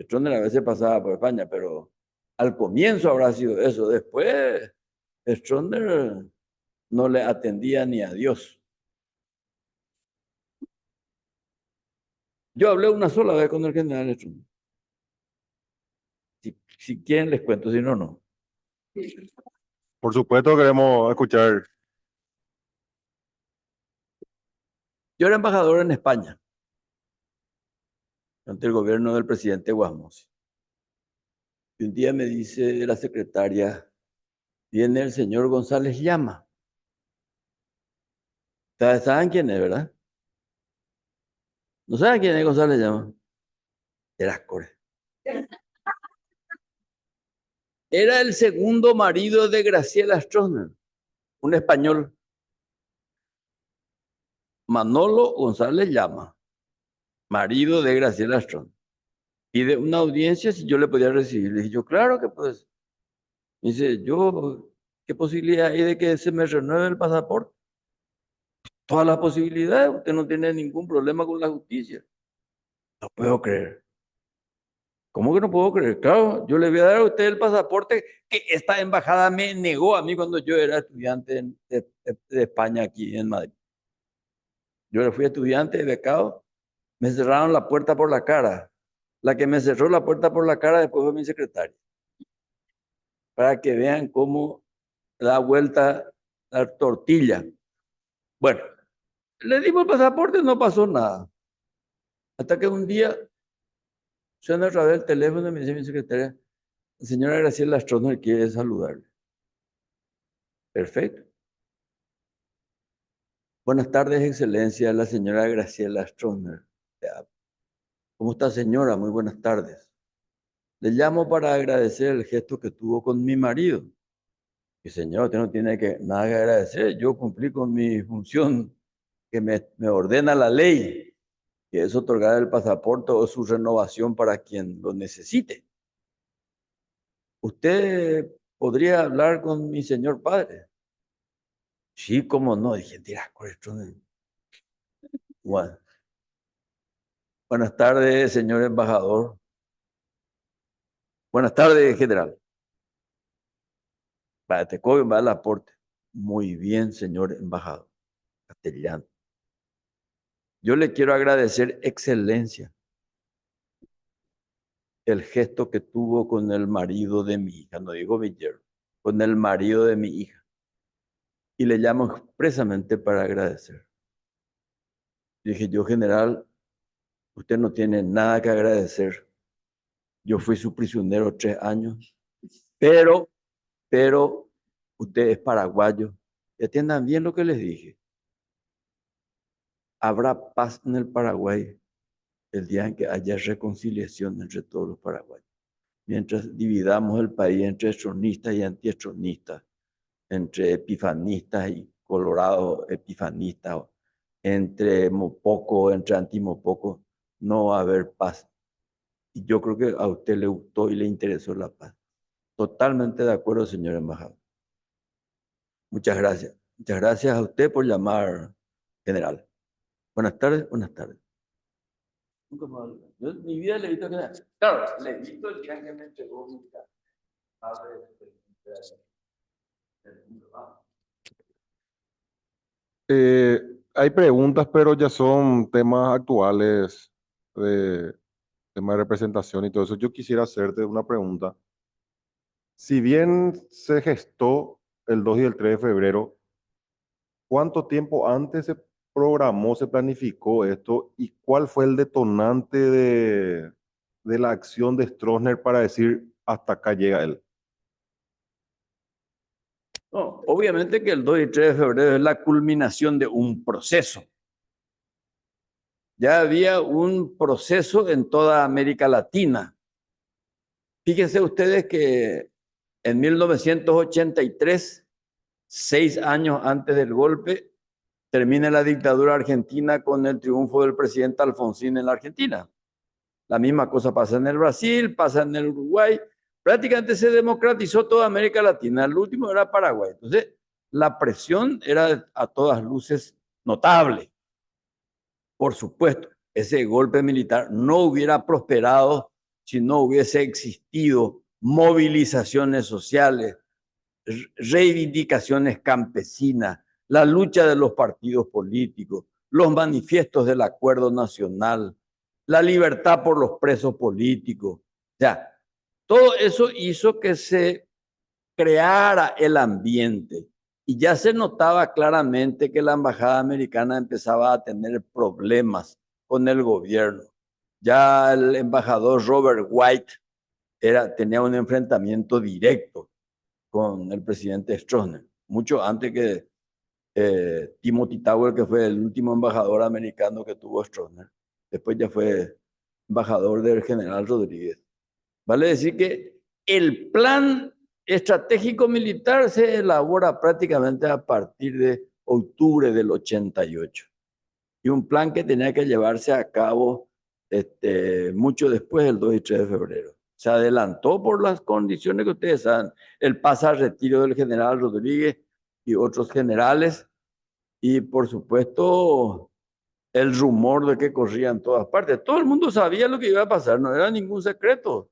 Stroessner a veces pasaba por España, pero al comienzo habrá sido eso. Después, Stroessner no le atendía ni a Dios. Yo hablé una sola vez con el general Stroessner. Si quieren les cuento, si no, no. Por supuesto queremos escuchar. Yo era embajador en España, ante el gobierno del presidente Guasmos. Y un día me dice la secretaria, viene el señor González Llama. Ustedes saben quién es, ¿verdad? ¿No saben quién es González Llama? Era Core. Era el segundo marido de Graciela Stroessner, un español. Manolo González Llama, marido de Graciela Stroessner. Y de una audiencia, si yo le podía recibir. Le dije yo, claro que pues. Me dice, ¿qué posibilidad hay de que se me renueve el pasaporte? Todas las posibilidades, usted no tiene ningún problema con la justicia. No puedo creer. ¿Cómo que no puedo creer? Claro, yo le voy a dar a usted el pasaporte que esta embajada me negó a mí cuando yo era estudiante de España aquí en Madrid. Yo le fui estudiante, becado, me cerraron la puerta por la cara. La que me cerró la puerta por la cara después fue mi secretaria. Para que vean cómo da vuelta la tortilla. Bueno, le dimos el pasaporte, no pasó nada. Hasta que un día suena otra vez el teléfono y me dice mi secretaria, la señora Graciela Stroessner quiere saludarle. Perfecto. Buenas tardes, excelencia, la señora Graciela Stroessner. ¿Cómo está, señora? Muy buenas tardes. Le llamo para agradecer el gesto que tuvo con mi marido. Y señor, usted no tiene nada que agradecer. Yo cumplí con mi función que me ordena la ley, que es otorgar el pasaporte o su renovación para quien lo necesite. ¿Usted podría hablar con mi señor padre? Sí, cómo no. Dije, tira, bueno. Buenas tardes, señor embajador. Buenas tardes, general. Para te coge, va el aporte. Muy bien, señor embajador. Castellano. Yo le quiero agradecer, excelencia, el gesto que tuvo con el marido de mi hija, no digo mi yerno, con el marido de mi hija. Y le llamo expresamente para agradecer. Dije, yo, general, usted no tiene nada que agradecer. Yo fui su prisionero 3 años, pero usted es paraguayo. Y atiendan bien lo que les dije. Habrá paz en el Paraguay el día en que haya reconciliación entre todos los paraguayos. Mientras dividamos el país entre estronistas y antiestronistas, entre epifanistas y colorados epifanistas, entre mopoco, entre antimopoco, no va a haber paz. Y yo creo que a usted le gustó y le interesó la paz. Totalmente de acuerdo, señor embajador. Muchas gracias. Muchas gracias a usted por llamar, general. Buenas tardes, buenas tardes. Nunca más. Yo en mi vida le he visto que... Claro, le he visto el día que me entregó mi casa. Hay preguntas, pero ya son temas actuales de tema de representación y todo eso. Yo quisiera hacerte una pregunta. Si bien se gestó el 2 y el 3 de febrero, ¿cuánto tiempo antes se programó, se planificó esto y cuál fue el detonante de la acción de Stroessner para decir hasta acá llega él? No, obviamente que el 2 y 3 de febrero es la culminación de un proceso. Ya había un proceso en toda América Latina. Fíjense ustedes que en 1983, 6 años antes del golpe, termina la dictadura argentina con el triunfo del presidente Alfonsín en la Argentina. La misma cosa pasa en el Brasil, pasa en el Uruguay. Prácticamente se democratizó toda América Latina. El último era Paraguay. Entonces, la presión era a todas luces notable. Por supuesto, ese golpe militar no hubiera prosperado si no hubiese existido movilizaciones sociales, reivindicaciones campesinas, la lucha de los partidos políticos, los manifiestos del Acuerdo Nacional, la libertad por los presos políticos. Ya, todo eso hizo que se creara el ambiente y ya se notaba claramente que la embajada americana empezaba a tener problemas con el gobierno. Ya el embajador Robert White tenía un enfrentamiento directo con el presidente Stroessner, mucho antes que Timothy Tower, que fue el último embajador americano que tuvo Stroessner. Después ya fue embajador del general Rodríguez. Vale decir que el plan estratégico militar se elabora prácticamente a partir de octubre del 88. Y un plan que tenía que llevarse a cabo mucho después del 2 y 3 de febrero. Se adelantó por las condiciones que ustedes saben, el pase al retiro del general Rodríguez y otros generales, y por supuesto el rumor de que corría en todas partes. Todo el mundo sabía lo que iba a pasar, no era ningún secreto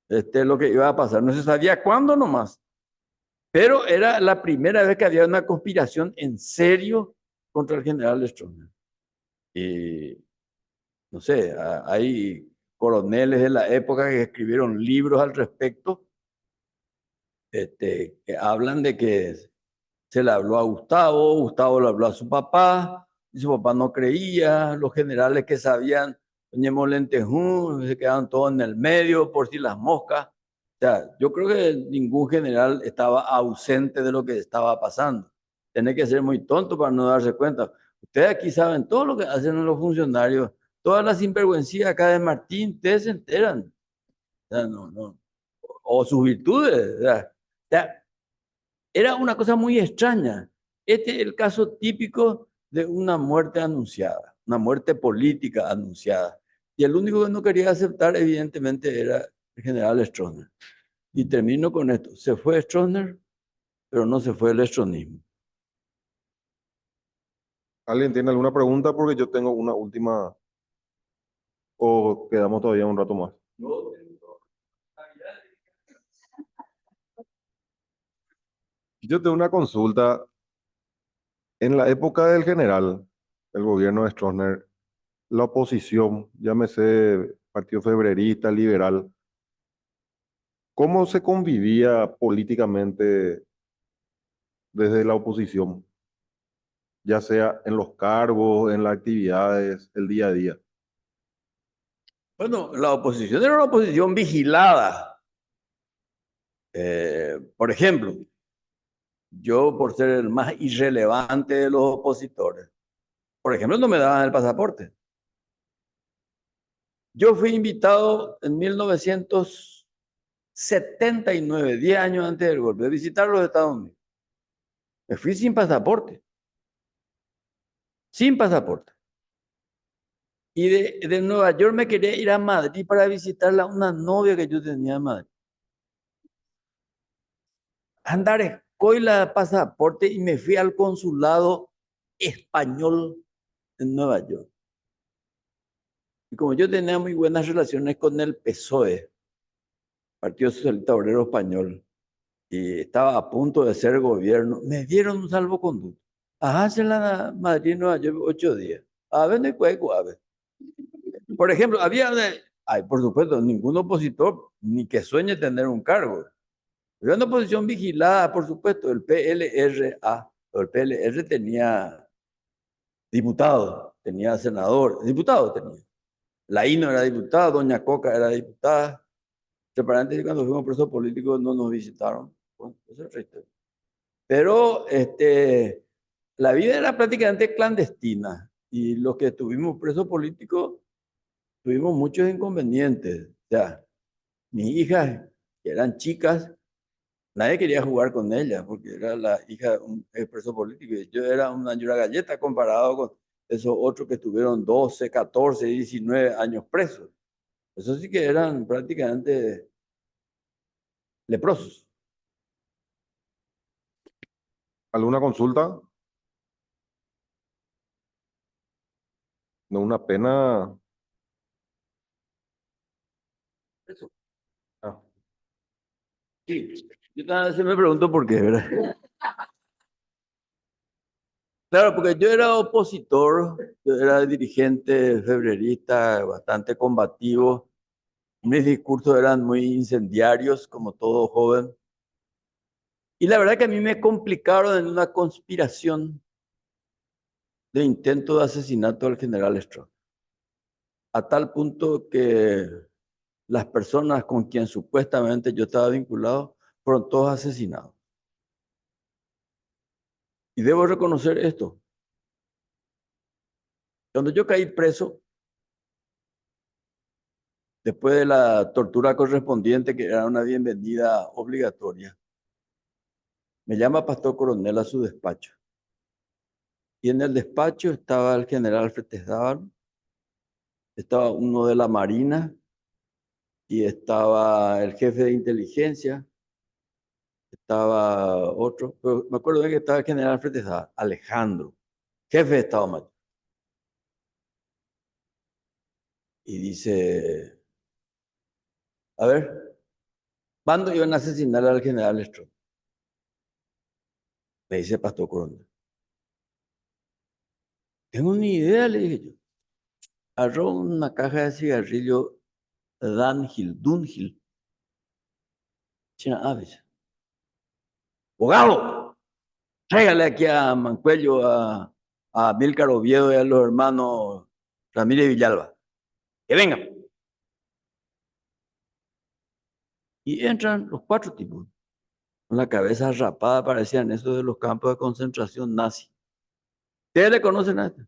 lo que iba a pasar, no se sabía cuándo nomás. Pero era la primera vez que había una conspiración en serio contra el general Stroessner. Y no sé, hay coroneles de la época que escribieron libros al respecto, que hablan de que se le habló a Gustavo, Gustavo le habló a su papá, y su papá no creía, los generales que sabían, doña Molentejún, se quedaban todos en el medio por si las moscas. O sea, yo creo que ningún general estaba ausente de lo que estaba pasando. Tiene que ser muy tonto para no darse cuenta. Ustedes aquí saben todo lo que hacen los funcionarios, todas las sinvergüencías acá de Martín, ustedes se enteran. O sea, no. O sus virtudes. O sea, era una cosa muy extraña. Este es el caso típico de una muerte anunciada, una muerte política anunciada. Y el único que no quería aceptar, evidentemente, era el general Stroessner. Y termino con esto. Se fue Stroessner, pero no se fue el estronismo. ¿Alguien tiene alguna pregunta? Porque yo tengo una última, o quedamos todavía un rato más. Yo tengo una consulta. En la época del general, el gobierno de Stroessner, la oposición, llámese Partido Febrerista, Liberal, ¿cómo se convivía políticamente desde la oposición? Ya sea en los cargos, en las actividades, el día a día. Bueno, la oposición era una oposición vigilada. Por ejemplo, yo por ser el más irrelevante de los opositores, por ejemplo, no me daban el pasaporte. Yo fui invitado en 1979, 10 años antes del golpe, a visitar los Estados Unidos. Me fui sin pasaporte. Sin pasaporte. Y de Nueva York me quería ir a Madrid para visitar a una novia que yo tenía en Madrid. Andar escoila de pasaporte y me fui al consulado español en Nueva York. Y como yo tenía muy buenas relaciones con el PSOE, Partido Socialista Obrero Español, y estaba a punto de ser gobierno, me dieron un salvoconducto. Ajá, se la Madrid, Nueva York, 8 días. A ver, no hay cueco. Por ejemplo, por supuesto, ningún opositor ni que sueñe tener un cargo. Había una oposición vigilada, por supuesto, el PLRA. El PLR tenía diputado, tenía senador, diputado tenía. La INO era diputada, doña Coca era diputada. Entre paréntesis, cuando fuimos presos políticos no nos visitaron. Bueno, eso es otra historia. Pero la vida era prácticamente clandestina y los que estuvimos presos políticos tuvimos muchos inconvenientes. O sea, mis hijas, que eran chicas, nadie quería jugar con ellas porque era la hija de un preso político. Y yo era una ñura galleta comparado con esos otros que estuvieron 12, 14, 19 años presos. Esos sí que eran prácticamente leprosos. ¿Alguna consulta? No, una pena. Ah, Sí, yo también se me pregunto por qué, ¿verdad? Claro, porque yo era opositor, yo era dirigente febrerista, bastante combativo. Mis discursos eran muy incendiarios, como todo joven. Y la verdad que a mí me complicaron en una conspiración de intento de asesinato al general Stroessner. A tal punto que las personas con quien supuestamente yo estaba vinculado fueron todos asesinados. Y debo reconocer esto. Cuando yo caí preso, después de la tortura correspondiente, que era una bienvenida obligatoria, me llama Pastor Coronel a su despacho. Y en el despacho estaba el general Fretesdábal, estaba uno de la Marina y estaba el jefe de inteligencia, estaba otro, pero me acuerdo bien que estaba el general Fretesdábal, Alejandro, jefe de Estado Mayor. Y dice, a ver, ¿cuándo iban a asesinar al general Stroessner? Me dice Pastor Coronel. Tengo ni idea, le dije yo. Agarró una caja de cigarrillo Dunhill. China Aves. ¡Abogado! Tráigale aquí a Mancuello, a Milcar Oviedo y a los hermanos Ramírez y Villalba. Que vengan. Y entran los 4 tipos. Con la cabeza rapada, parecían esos de los campos de concentración nazi. ¿Ustedes le conocen a este?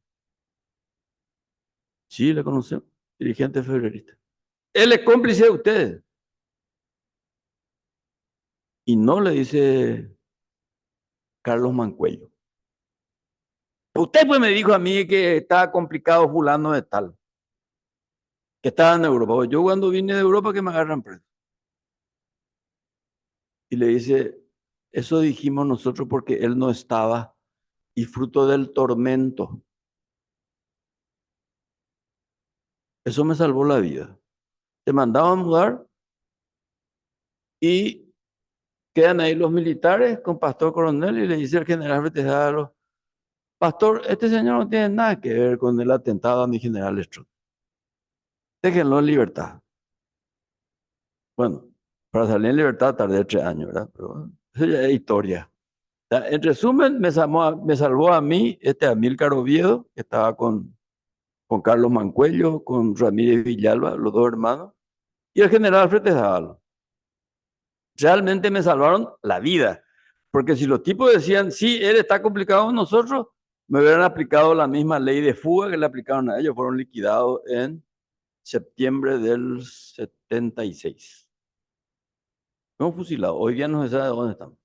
Sí, le conocemos. Dirigente febrerista. Él es cómplice de ustedes. Y no le dice Carlos Mancuello. Usted pues me dijo a mí que estaba complicado fulano de tal, que estaba en Europa. Yo cuando vine de Europa que me agarran preso. Y le dice, eso dijimos nosotros porque él no estaba y fruto del tormento. Eso me salvó la vida. Te mandaban a mudar y quedan ahí los militares con Pastor Coronel y le dice el general Fretesdábal, Pastor, este señor no tiene nada que ver con el atentado a mi general Stroessner. Déjenlo en libertad. Bueno, para salir en libertad tardé 3 años, ¿verdad? Pero bueno, eso ya es historia. O sea, en resumen, me salvó a mí Amílcar Oviedo, que estaba con Carlos Mancuello, con Ramírez Villalba, los 2 hermanos, y el general Fretesdábal. Realmente me salvaron la vida, porque si los tipos decían, sí, él está complicado con nosotros, me hubieran aplicado la misma ley de fuga que le aplicaron a ellos, fueron liquidados en septiembre del 76. Hemos fusilado, hoy día no se sabe dónde están. O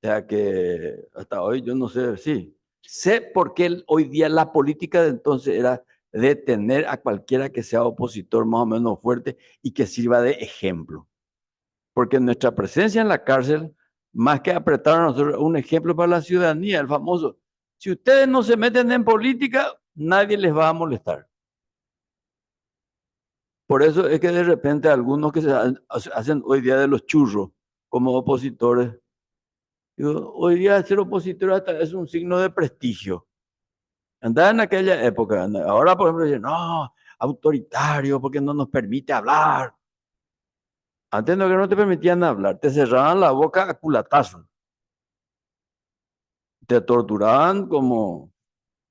sea que hasta hoy yo no sé, sí. Sé por qué hoy día la política de entonces era detener a cualquiera que sea opositor más o menos fuerte y que sirva de ejemplo. Porque nuestra presencia en la cárcel, más que apretar a nosotros, un ejemplo para la ciudadanía, el famoso, si ustedes no se meten en política, nadie les va a molestar. Por eso es que de repente algunos que se hacen hoy día de los churros como opositores, digo, hoy día ser opositor hasta es un signo de prestigio. Andaba en aquella época, ahora por ejemplo dicen, no, autoritario porque no nos permite hablar. Antes no te permitían hablar, te cerraban la boca a culatazo. Te torturaban como,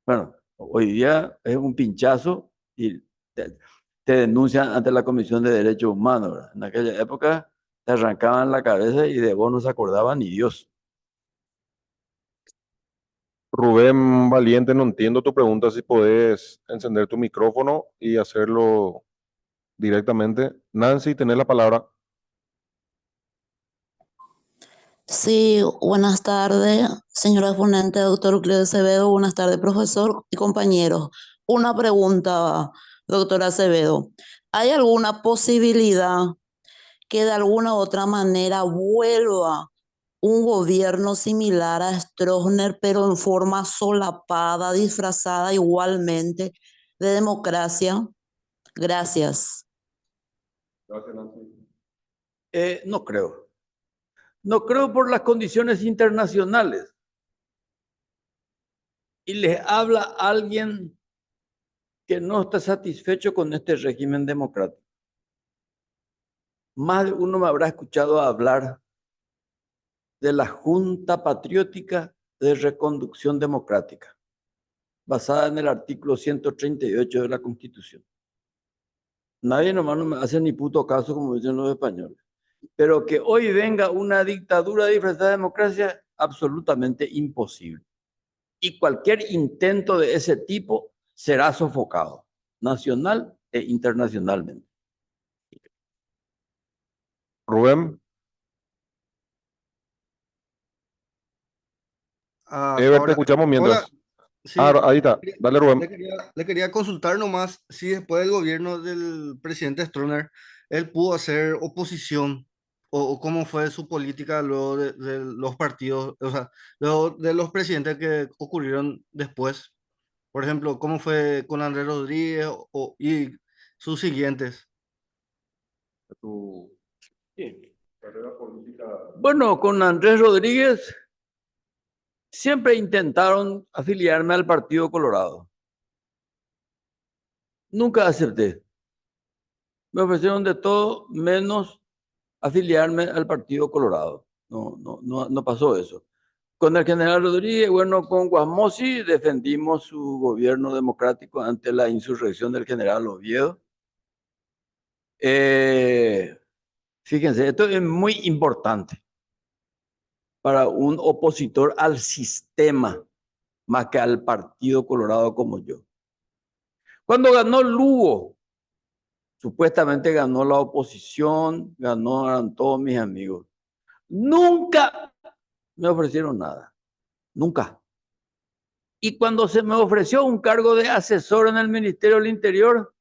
bueno, hoy día es un pinchazo y te denuncian ante la Comisión de Derechos Humanos, ¿verdad? En aquella época te arrancaban la cabeza y de vos no se acordaba ni Dios. Rubén Valiente, no entiendo tu pregunta, si podés encender tu micrófono y hacerlo directamente. Nancy, tenés la palabra. Sí, buenas tardes, señora ponente, doctor Euclides Acevedo. Buenas tardes, profesor y compañeros. Una pregunta, doctor Acevedo. ¿Hay alguna posibilidad que de alguna u otra manera vuelva un gobierno similar a Stroessner, pero en forma solapada, disfrazada igualmente de democracia? Gracias. Gracias, Nancy. No creo. No creo por las condiciones internacionales. Y les habla alguien que no está satisfecho con este régimen democrático. Más de uno me habrá escuchado hablar de la Junta Patriótica de Reconducción Democrática, basada en el artículo 138 de la Constitución. Nadie nomás no me hace ni puto caso, como dicen los españoles. Pero que hoy venga una dictadura disfrazada de democracia, absolutamente imposible. Y cualquier intento de ese tipo será sofocado, nacional e internacionalmente. Rubén, Ever, te Ahora, escuchamos hola, mientras. sí, Ahí está. Dale, Rubén. le quería consultar nomás si después del gobierno del presidente Stroessner, él pudo hacer oposición o cómo fue su política luego de los partidos, o sea, luego de los presidentes que ocurrieron después. Por ejemplo, cómo fue con Andrés Rodríguez y sus siguientes. Tu carrera política. Bueno, con Andrés Rodríguez siempre intentaron afiliarme al Partido Colorado. Nunca acepté. Me ofrecieron de todo menos afiliarme al Partido Colorado. No pasó eso. Con el general Rodríguez, bueno, con Guasmosi defendimos su gobierno democrático ante la insurrección del general Oviedo. Fíjense, esto es muy importante para un opositor al sistema, más que al Partido Colorado como yo. Cuando ganó Lugo, supuestamente ganó la oposición, ganaron todos mis amigos. Nunca me ofrecieron nada, nunca. Y cuando se me ofreció un cargo de asesor en el Ministerio del Interior,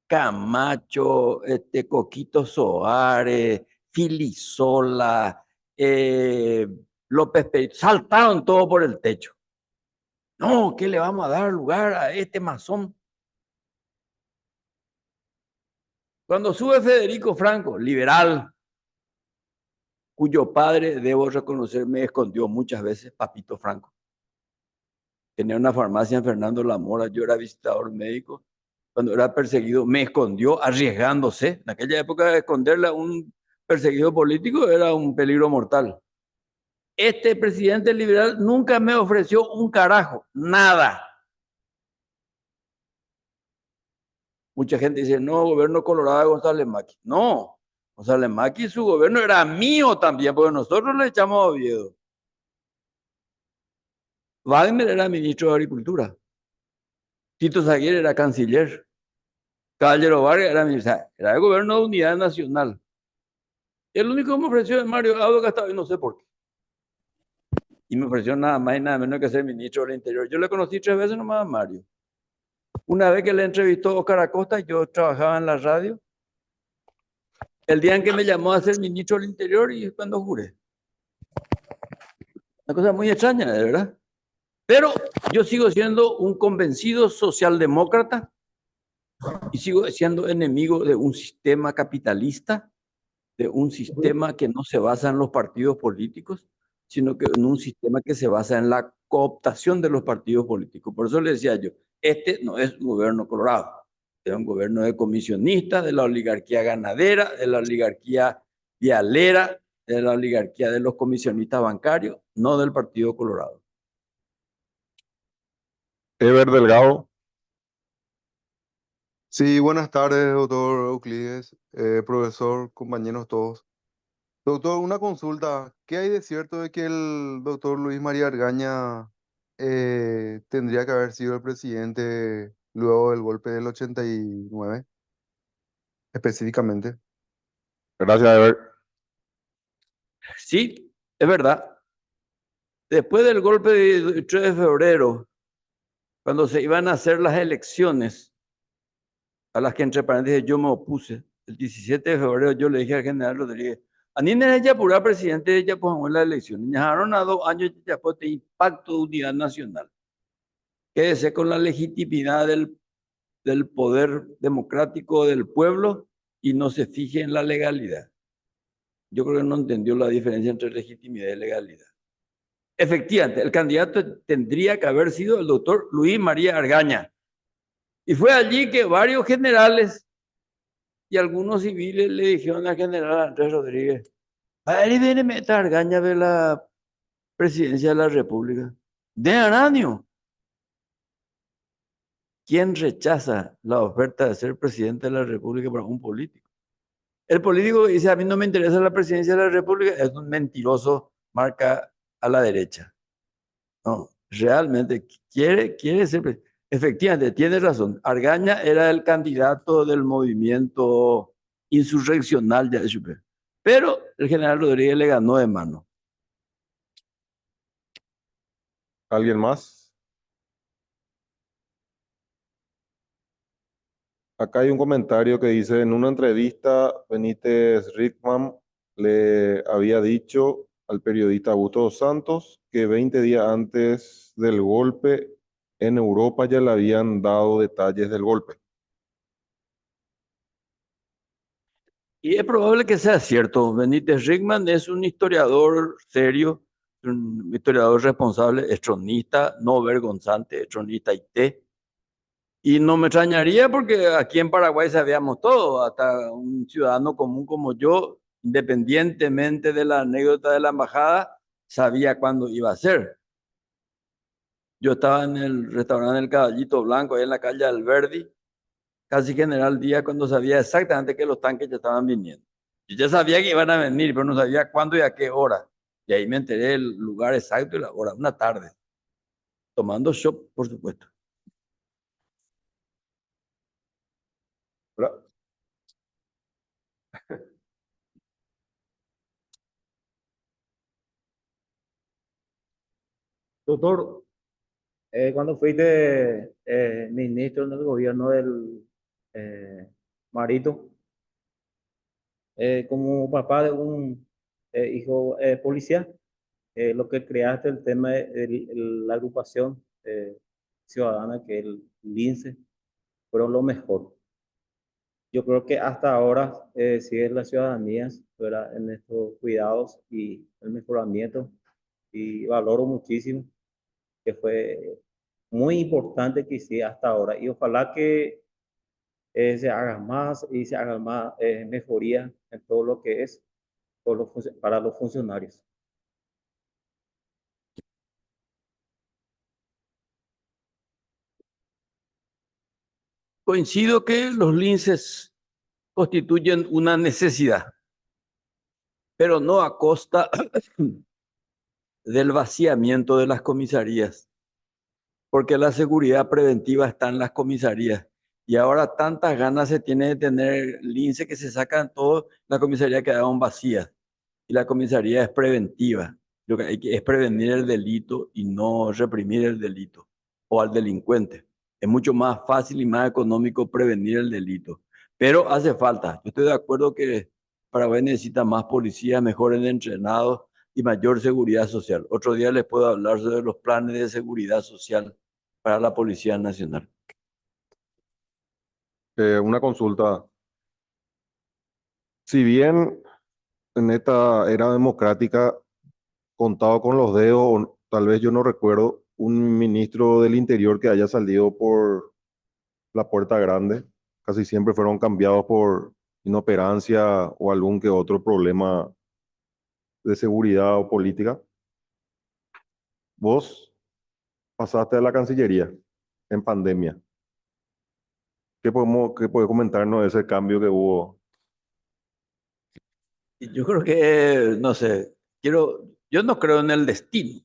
Camacho, Coquito Soares, Filisola, López Perito, saltaron todo por el techo. No, ¿qué le vamos a dar lugar a este masón? Cuando sube Federico Franco, liberal, cuyo padre, debo reconocer, me escondió muchas veces, Papito Franco. Tenía una farmacia en Fernando La Mora, yo era visitador médico. Cuando era perseguido, me escondió arriesgándose. En aquella época, esconderle a un perseguido político era un peligro mortal. Este presidente liberal nunca me ofreció un carajo, nada. Mucha gente dice, no, gobierno colorado de González Maqui. No, González Maqui, su gobierno era mío también, porque nosotros le echamos a Oviedo. Wagner era ministro de Agricultura. Tito Saguier era canciller. Caballero Vargas era el gobierno de unidad nacional. El único que me ofreció es Mario Audo Castillo, y no sé por qué. Y me ofreció nada más y nada menos que ser ministro del Interior. Yo le conocí 3 veces nomás a Mario. Una vez que le entrevistó Oscar Acosta, yo trabajaba en la radio. El día en que me llamó a ser ministro del Interior y cuando juré. Una cosa muy extraña, de verdad. Pero yo sigo siendo un convencido socialdemócrata y sigo siendo enemigo de un sistema capitalista, de un sistema que no se basa en los partidos políticos, sino que en un sistema que se basa en la cooptación de los partidos políticos. Por eso le decía yo, este no es un gobierno colorado, es un gobierno de comisionistas, de la oligarquía ganadera, de la oligarquía vialera, de la oligarquía de los comisionistas bancarios, no del Partido Colorado. Ever Delgado. Sí, buenas tardes, doctor Euclides, profesor, compañeros todos. Doctor, una consulta. ¿Qué hay de cierto de que el doctor Luis María Argaña tendría que haber sido el presidente luego del golpe del 89, específicamente. Gracias, Ever. Sí, es verdad. Después del golpe de 3 de febrero, cuando se iban a hacer las elecciones, a las que entre paréntesis yo me opuse, el 17 de febrero yo le dije al general Rodríguez, a mí no es ya pura presidente, ya pues en la elección, ya a 2 años ya pues de impacto de unidad nacional. Quédese con la legitimidad del poder democrático del pueblo y no se fije en la legalidad. Yo creo que no entendió la diferencia entre legitimidad y legalidad. Efectivamente, el candidato tendría que haber sido el doctor Luis María Argaña. Y fue allí que varios generales y algunos civiles le dijeron al general Andrés Rodríguez, ahí viene meta Argaña de la presidencia de la República. De Aranio. ¿Quién rechaza la oferta de ser presidente de la República para un político? El político que dice, a mí no me interesa la presidencia de la República, es un mentiroso, marca a la derecha. No, realmente quiere ser presidente. Efectivamente, tiene razón. Argaña era el candidato del movimiento insurreccional de HUP. Pero el general Rodríguez le ganó de mano. ¿Alguien más? Acá hay un comentario que dice, en una entrevista, Benítez Rickman le había dicho al periodista Augusto dos Santos que 20 días antes del golpe en Europa ya le habían dado detalles del golpe. Y es probable que sea cierto. Benítez Rickman es un historiador serio, un historiador responsable, es tronista, no vergonzante, es tronista IT. Y no me extrañaría porque aquí en Paraguay sabíamos todo, hasta un ciudadano común como yo, independientemente de la anécdota de la embajada, sabía cuándo iba a ser. Yo estaba en el restaurante El Caballito Blanco, ahí en la calle Alberdi, casi General Díaz, cuando sabía exactamente que los tanques ya estaban viniendo. Yo ya sabía que iban a venir, pero no sabía cuándo y a qué hora. Y ahí me enteré del lugar exacto y la hora, una tarde, tomando shot, por supuesto. ¿Verdad? Doctor, cuando fuiste ministro en el gobierno del Marito, como papá de un hijo policía, lo que creaste el tema de la agrupación ciudadana, que es el LINCE, fueron lo mejor. Yo creo que hasta ahora sigue la ciudadanía, ¿verdad?, en estos cuidados y el mejoramiento, y valoro muchísimo que fue muy importante que hiciera hasta ahora, y ojalá que se haga más y se haga más mejoría en todo lo que es para los funcionarios. Coincido que los linces constituyen una necesidad, pero no a costa del vaciamiento de las comisarías, porque la seguridad preventiva está en las comisarías. Y ahora tantas ganas se tiene de tener lince que se sacan todo, la comisaría quedaron vacías. Y la comisaría es preventiva. Lo que hay que es prevenir el delito y no reprimir el delito o al delincuente. Es mucho más fácil y más económico prevenir el delito. Pero hace falta. Yo estoy de acuerdo que Paraguay necesita más policías, mejores entrenados y mayor seguridad social. Otro día les puedo hablar sobre los planes de seguridad social para la Policía Nacional. Una consulta. Si bien en esta era democrática contado con los dedos, o tal vez yo no recuerdo un ministro del Interior que haya salido por la puerta grande. Casi siempre fueron cambiados por inoperancia o algún que otro problema de seguridad o política. Vos pasaste a la Cancillería en pandemia. ¿Qué puede comentarnos de ese cambio que hubo? Yo creo que, no sé, yo no creo en el destino.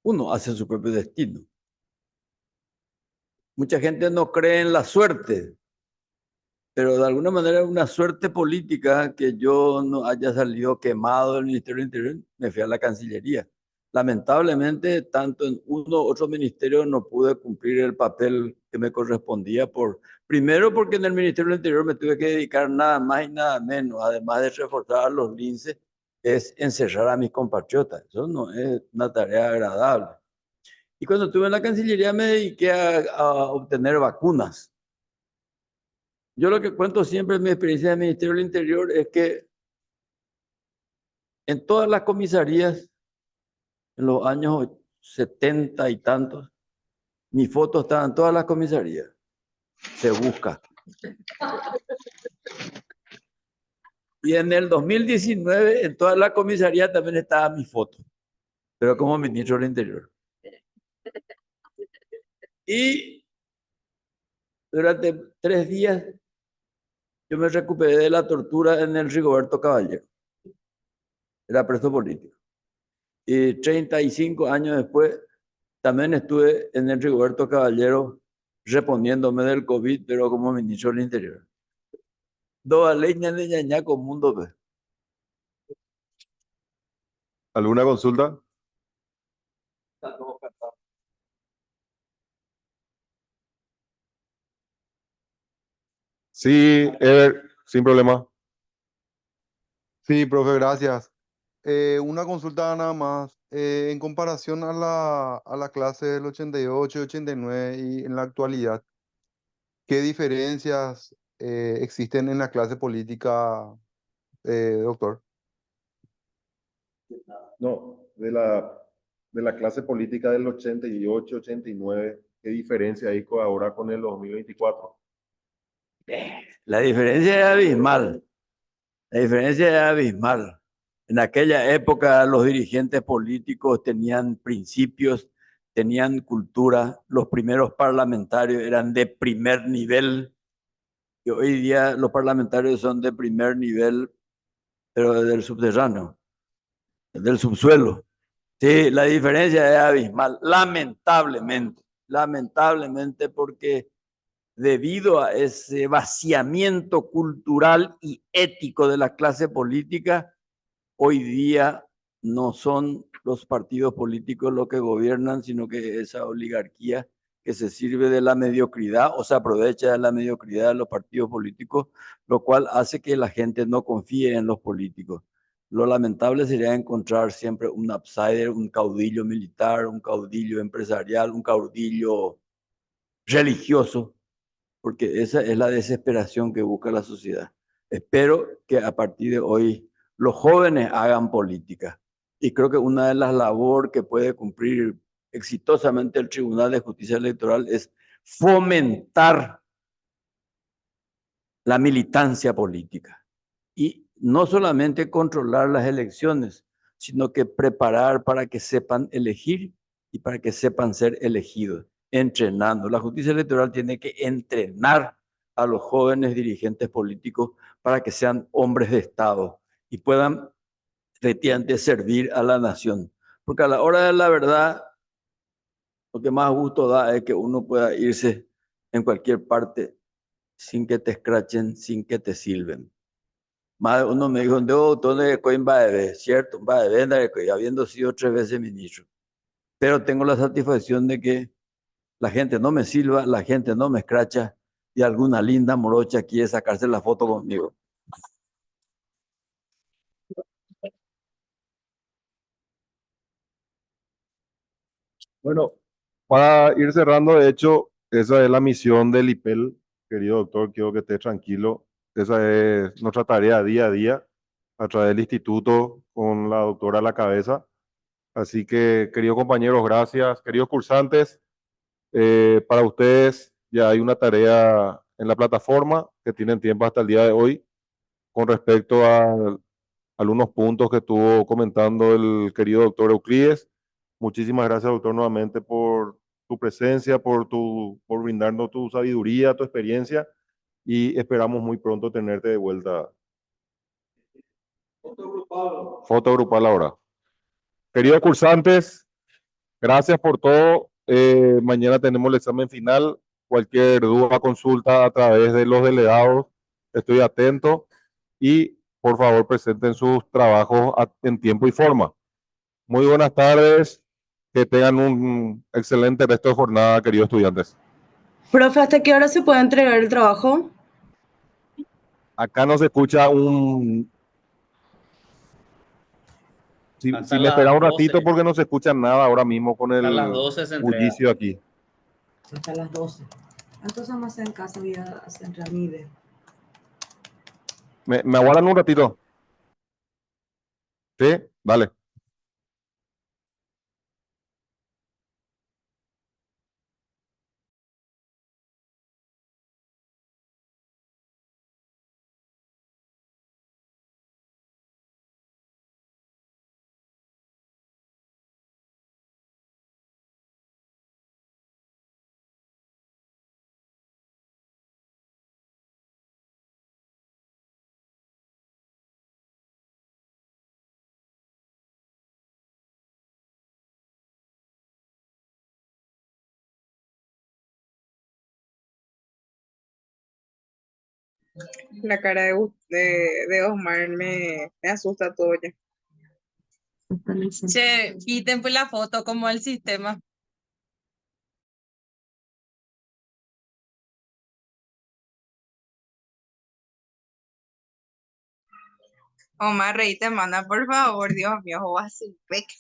Uno hace su propio destino. Mucha gente no cree en la suerte, pero de alguna manera es una suerte política que yo no haya salido quemado del Ministerio del Interior. Me fui a la Cancillería. Lamentablemente, tanto en uno u otro ministerio no pude cumplir el papel que me correspondía primero porque en el Ministerio del Interior me tuve que dedicar nada más y nada menos, además de reforzar a los linces, es encerrar a mis compatriotas. Eso no es una tarea agradable. Y cuando estuve en la Cancillería me dediqué a obtener vacunas. Yo lo que cuento siempre en mi experiencia del Ministerio del Interior es que en todas las comisarías, en los años 70 y tantos, mi foto estaba en todas las comisarías. Se busca. Y en el 2019, en todas las comisarías también estaba mi foto, pero como ministro del Interior. Y durante 3 días yo me recuperé de la tortura en el Rigoberto Caballero. Era preso político. Y 35 años después también estuve en el Rigoberto Caballero reponiéndome del COVID, pero como ministro del Interior. Doa leña de ñaña con mundo. ¿Alguna consulta? Sí, Ever, sin problema. Sí, profe, gracias. Una consulta nada más. En comparación a la clase del 88 y 89 y en la actualidad, ¿qué diferencias existen en la clase política, doctor? No, de la clase política del 88, 89, ¿qué diferencia hay ahora con el 2024? La diferencia es abismal. La diferencia es abismal. En aquella época los dirigentes políticos tenían principios, tenían cultura, los primeros parlamentarios eran de primer nivel y hoy día los parlamentarios son de primer nivel, pero del subterráneo, del subsuelo. Sí, la diferencia es abismal, lamentablemente porque debido a ese vaciamiento cultural y ético de la clase política, hoy día no son los partidos políticos los que gobiernan, sino que esa oligarquía que se sirve de la mediocridad o se aprovecha de la mediocridad de los partidos políticos, lo cual hace que la gente no confíe en los políticos. Lo lamentable sería encontrar siempre un outsider, un caudillo militar, un caudillo empresarial, un caudillo religioso, porque esa es la desesperación que busca la sociedad. Espero que a partir de hoy los jóvenes hagan política. Y creo que una de las labores que puede cumplir exitosamente el Tribunal de Justicia Electoral es fomentar la militancia política. Y no solamente controlar las elecciones, sino que preparar para que sepan elegir y para que sepan ser elegidos, entrenando. La justicia electoral tiene que entrenar a los jóvenes dirigentes políticos para que sean hombres de Estado y puedan efectivamente servir a la nación. Porque a la hora de la verdad, lo que más gusto da es que uno pueda irse en cualquier parte sin que te escrachen, sin que te silben. Más uno me dijo, no, ¿dónde va a ver? Cierto, va a ver, habiendo sido 3 veces ministro. Pero tengo la satisfacción de que la gente no me silba, la gente no me escracha y alguna linda morocha quiere sacarse la foto conmigo. Bueno, para ir cerrando, de hecho, esa es la misión del IPEL, querido doctor, quiero que esté tranquilo. Esa es nuestra tarea día a día, a través del instituto, con la doctora a la cabeza. Así que, queridos compañeros, gracias. Queridos cursantes, para ustedes ya hay una tarea en la plataforma que tienen tiempo hasta el día de hoy con respecto a algunos puntos que estuvo comentando el querido doctor Euclides. Muchísimas gracias, doctor, nuevamente por tu presencia, por brindarnos tu sabiduría, tu experiencia y esperamos muy pronto tenerte de vuelta. Foto grupal ahora. Queridos cursantes, Gracias por todo. Mañana tenemos el examen final. Cualquier duda, consulta a través de los delegados. Estoy atento y por favor presenten sus trabajos en tiempo y forma. Muy buenas tardes. Que tengan un excelente resto de jornada, queridos estudiantes. Profe, ¿hasta qué hora se puede entregar el trabajo? Acá no se escucha un... Si Hasta me espera un las ratito 12. porque no se escucha nada ahora mismo con Hasta las el 12 se entrega. bullicio aquí. Hasta las 12. Entonces vamos a hacer en casa vía Central Mide. ¿Me aguardan un ratito? Sí, dale. La cara de Osmar me asusta todo ya. Che, quiten pues la foto como el sistema. Omar, reíte, manda, por favor, Dios mío, o a su peque.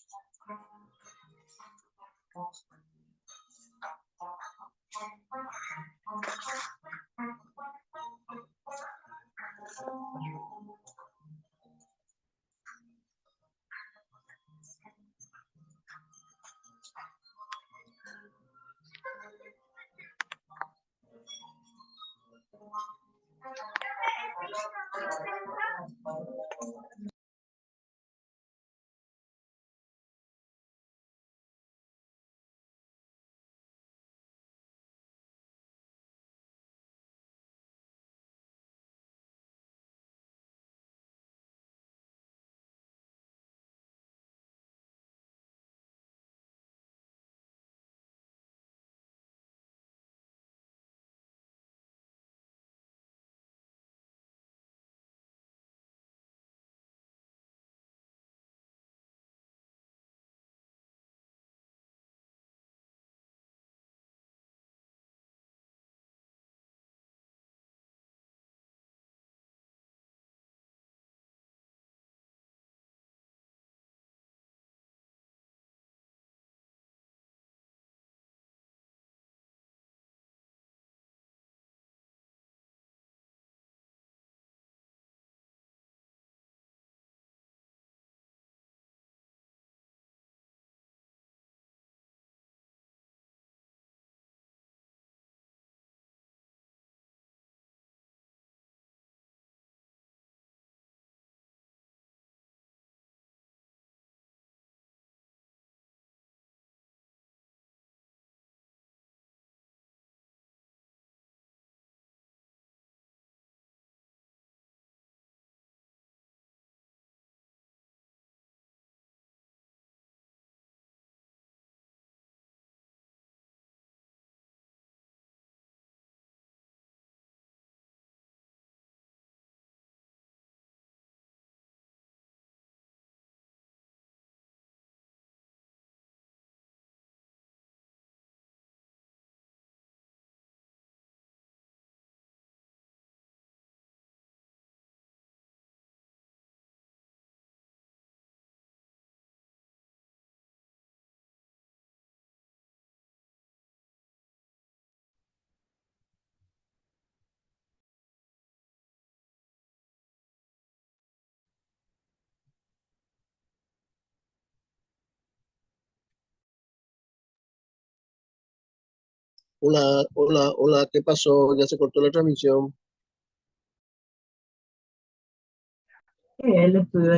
Hola, hola, hola, ¿qué pasó? Ya se cortó la transmisión.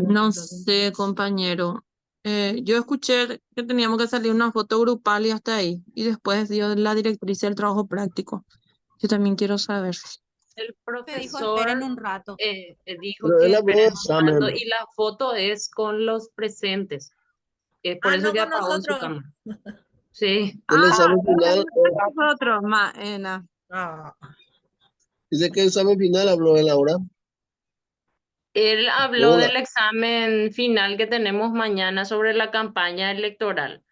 No sé, compañero. Yo escuché que teníamos que salir una foto grupal y hasta ahí. Y después dio la directriz del trabajo práctico. Yo también quiero saber. El Me dijo, esperen profesor un rato. dijo Pero que él habló de esperen un rato examen. y la foto es con los presentes. por Ah, eso no que con apagó en su nosotros. cámara. Sí. El examen Pero final, no con nosotros, Maena. Ah, dice que el examen final habló de Laura. Él habló Hola. del examen final que tenemos mañana sobre la campaña electoral,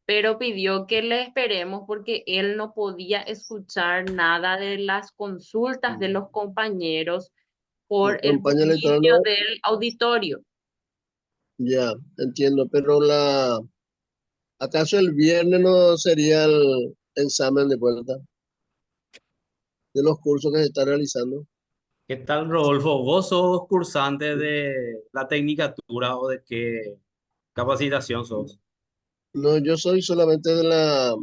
pero pidió que le esperemos porque él no podía escuchar nada de las consultas de los compañeros La por el campaña electoral bullicio no, del auditorio. ya, entiendo, pero ¿acaso el viernes no sería el examen de vuelta de los cursos que se están realizando? ¿Qué tal, Rodolfo? ¿Vos sos cursante de la tecnicatura o de qué capacitación sos? No, yo soy solamente de la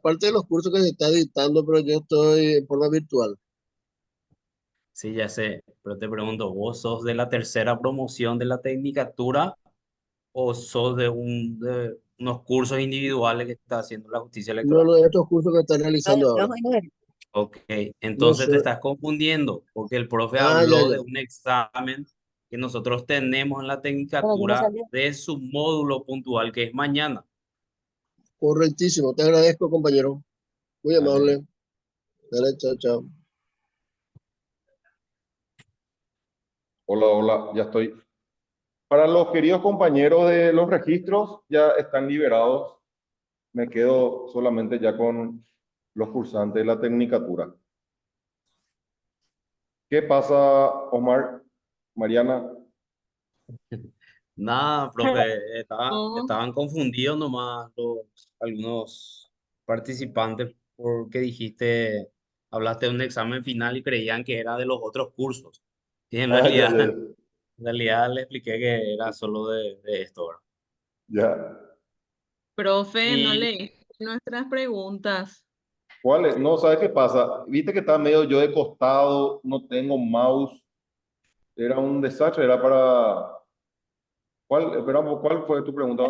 parte de los cursos que se está dictando, pero yo estoy en forma virtual. Sí, ya sé, pero te pregunto, ¿vos sos de la tercera promoción de la tecnicatura o sos de unos cursos individuales que está haciendo la justicia No, electoral? no, estos cursos que están realizando ahora. Ok, No entonces sé. te estás confundiendo, porque el profe Ah, ya, habló ya. de un examen que nosotros tenemos en la tecnicatura de su módulo puntual, que es mañana. Correctísimo. Te agradezco, compañero. Muy Dale. amable. Dale, chao, chao. Hola, hola, ya estoy. Para los queridos compañeros de los registros, ya están liberados. Me quedo solamente ya con los cursantes de la tecnicatura. ¿Qué pasa, Omar? Mariana. Nada, profe, No. estaban confundidos nomás algunos participantes porque dijiste, hablaste de un examen final y creían que era de los otros cursos. Y en Ah, ya, realidad, ya, en realidad le expliqué que era solo de esto, ¿verdad? ya. Profe, no Y leí nuestras preguntas. ¿Cuál es? No, ¿sabes qué pasa? Viste que estaba medio yo de costado, no tengo mouse. Era un desastre, era para... ¿Cuál, esperamos, cuál fue tu pregunta?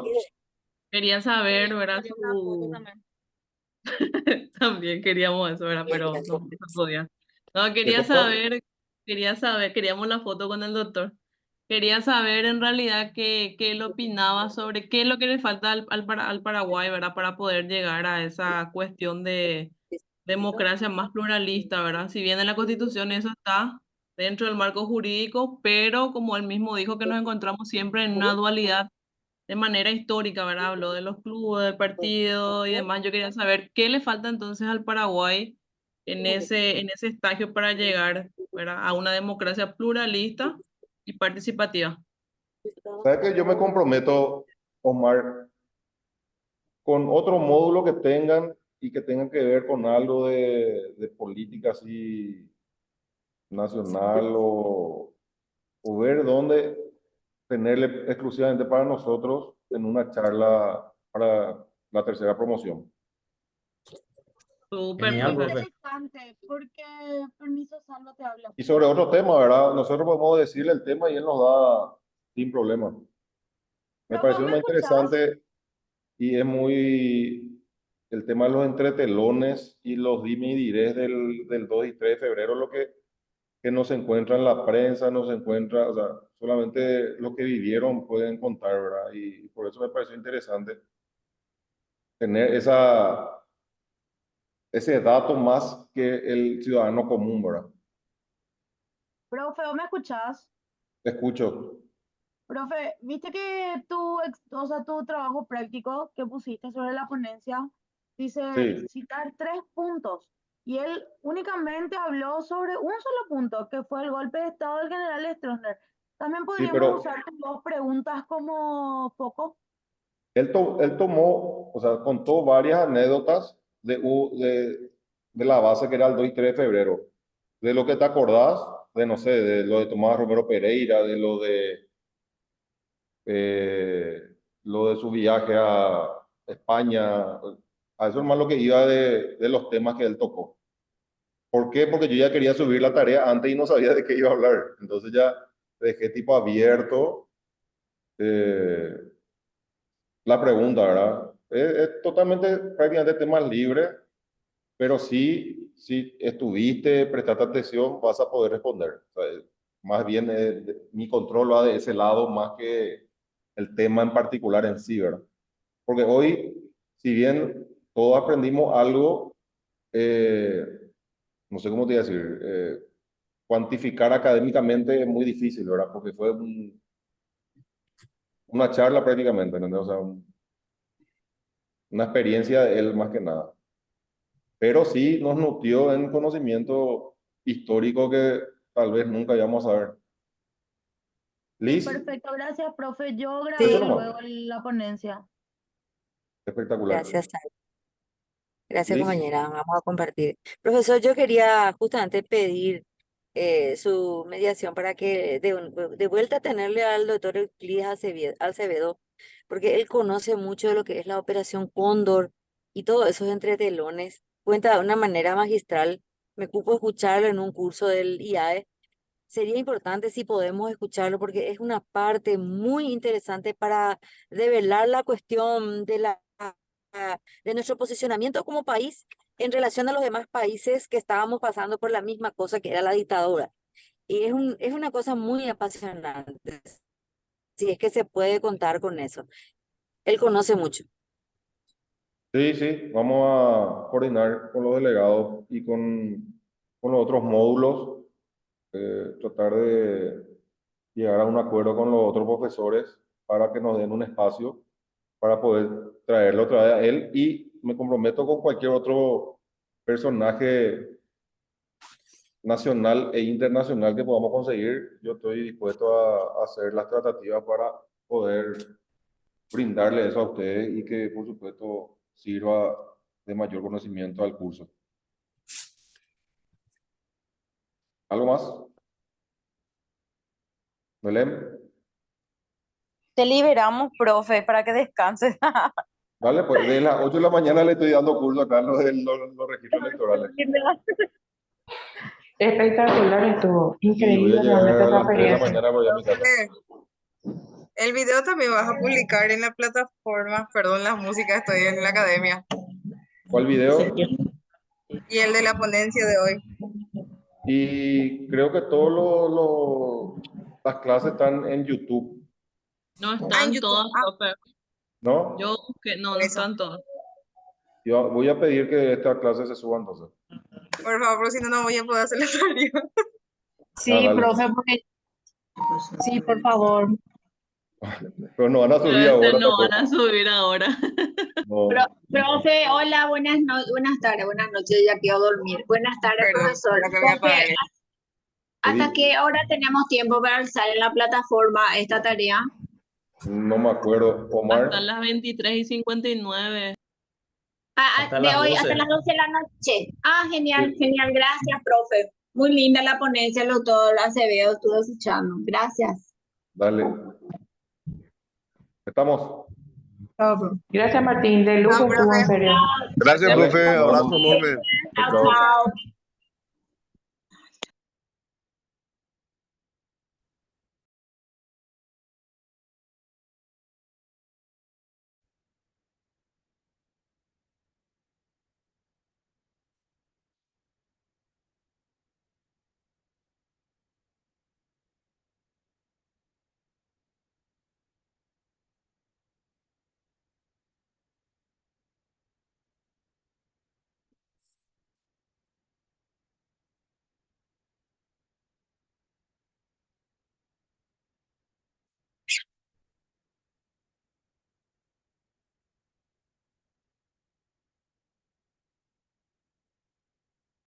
Quería saber, ¿verdad? También queríamos eso, ¿verdad? Pero no podía. No, ¿Qué costó? queríamos la foto con el doctor. Quería saber en realidad qué él opinaba sobre qué es lo que le falta al Paraguay, ¿verdad? Para poder llegar a esa cuestión de democracia más pluralista, ¿verdad? Si bien en la Constitución eso está dentro del marco jurídico, pero como él mismo dijo que nos encontramos siempre en una dualidad de manera histórica, ¿verdad? Habló de los clubes, del partido y demás. Yo quería saber qué le falta entonces al Paraguay en ese estage para llegar, ¿verdad? A una democracia pluralista y participativa. ¿Sabes que yo me comprometo, Omar, con otro módulo que tengan y que tengan que ver con algo de política así nacional o ver dónde tenerle exclusivamente para nosotros en una charla para la tercera promoción? Súper, genial, profe. profe. Porque, permiso, Salva te habla. Y sobre otro tema, ¿verdad? Nosotros podemos decirle el tema y él nos da sin problema. Me Profe, pareció ¿me muy escuchás? interesante y es muy el tema de los entretelones y los dime y dirés del 2 y 3 de febrero, lo que no se encuentra en la prensa, no se encuentra, o sea, solamente lo que vivieron pueden contar, ¿verdad? Y por eso me pareció interesante tener ese dato más que el ciudadano común, ¿verdad? Profe, ¿me escuchás? Te escucho. Profe, viste que o sea, tu trabajo práctico que pusiste sobre la ponencia dice Sí, citar 3 puntos y él únicamente habló sobre un solo punto, que fue el golpe de estado del general Stroessner. También sí, podríamos pero usar tus 2 preguntas como foco. él tomó, o sea, contó varias anécdotas de la base que era el 2 y 3 de febrero. De lo que te acordás, de no sé, de lo de Tomás Romero Pereira, de eh, lo de su viaje a España, a eso es más lo que iba de los temas que él tocó. ¿Por qué? Porque yo ya quería subir la tarea antes y no sabía de qué iba a hablar. Entonces ya dejé tipo abierto eh, la pregunta, ¿verdad? Es totalmente, prácticamente temas libres, pero sí, si estuviste, prestaste atención, vas a poder responder. O sea, más bien mi control va de ese lado más que el tema en particular en sí, ¿verdad? Porque hoy, si bien todos aprendimos algo, no sé cómo te iba a decir, cuantificar académicamente es muy difícil, ¿verdad? Porque fue una charla prácticamente, ¿entendés? O sea, una experiencia de él más que nada. Pero sí nos nutrió en conocimiento histórico que tal vez nunca íbamos a ver. Liz, Perfecto, gracias, profe. Yo eso grabé nomás, luego la ponencia. espectacular. Gracias, Sara. Gracias, Liz, compañera. Vamos a compartir. Profesor, yo quería justamente pedir su mediación para que de vuelta tenerle al doctor Euclides Acevedo, porque él conoce mucho de lo que es la Operación Cóndor y todos esos entretelones. Cuenta de una manera magistral. Me cupo escucharlo en un curso del IAE. Sería importante si podemos escucharlo porque es una parte muy interesante para develar la cuestión de nuestro posicionamiento como país en relación a los demás países que estábamos pasando por la misma cosa que era la dictadura. Y es una cosa muy apasionante, si es que se puede contar con eso. Él conoce mucho. sí, sí, vamos a coordinar con los delegados y con los otros módulos, tratar de llegar a un acuerdo con los otros profesores para que nos den un espacio para poder traerlo otra vez a él y me comprometo con cualquier otro personaje nacional e internacional que podamos conseguir. Yo estoy dispuesto a hacer las tratativas para poder brindarle eso a ustedes y que por supuesto sirva de mayor conocimiento al curso. ¿Algo más? Belén, Te liberamos, profe, para que descanses. vale, pues de las 8 de la mañana le estoy dando curso acá en los registros electorales. Espectacular estuvo, Y voy a increíble llegar realmente a esa las 3 de la experiencia. mañana voy a mi casa. El video también vas a publicar en la plataforma, perdón, la música, estoy en la academia. ¿Cuál video? Y el de la ponencia de hoy. Y creo que las clases están en YouTube, No Ah, en están YouTube. todas, Ah, profe. ¿no? Yo busqué, no, por no eso. están todas. Yo voy a pedir que estas clases se suban entonces. Por favor, si no, no voy a poder hacer la tarea. Sí, Dale. profe, porque... Sí, por favor. Pero no van a Pero subir ese ahora no van tampoco. a subir ahora. No. Profe, hola, buenas tardes, buenas noches, ya quiero dormir. Buenas tardes, Perdón, profesor. creo que voy a Profe, apagar. ¿hasta qué hora tenemos tiempo para alzar en la plataforma esta tarea? No me acuerdo. Hasta Omar, las 23:59. Hasta De las hoy hasta 12. las 12 de la noche. Ah, genial, sí, genial, gracias, profe. Muy linda la ponencia, el doctor Acevedo, estuve escuchando. Gracias. dale. Estamos. Gracias, Martín, de lujo No, estuvo, en profe. serio. Gracias, Dale, profe. nos Abrazo vemos. enorme. Chao, Chao, chao. chao.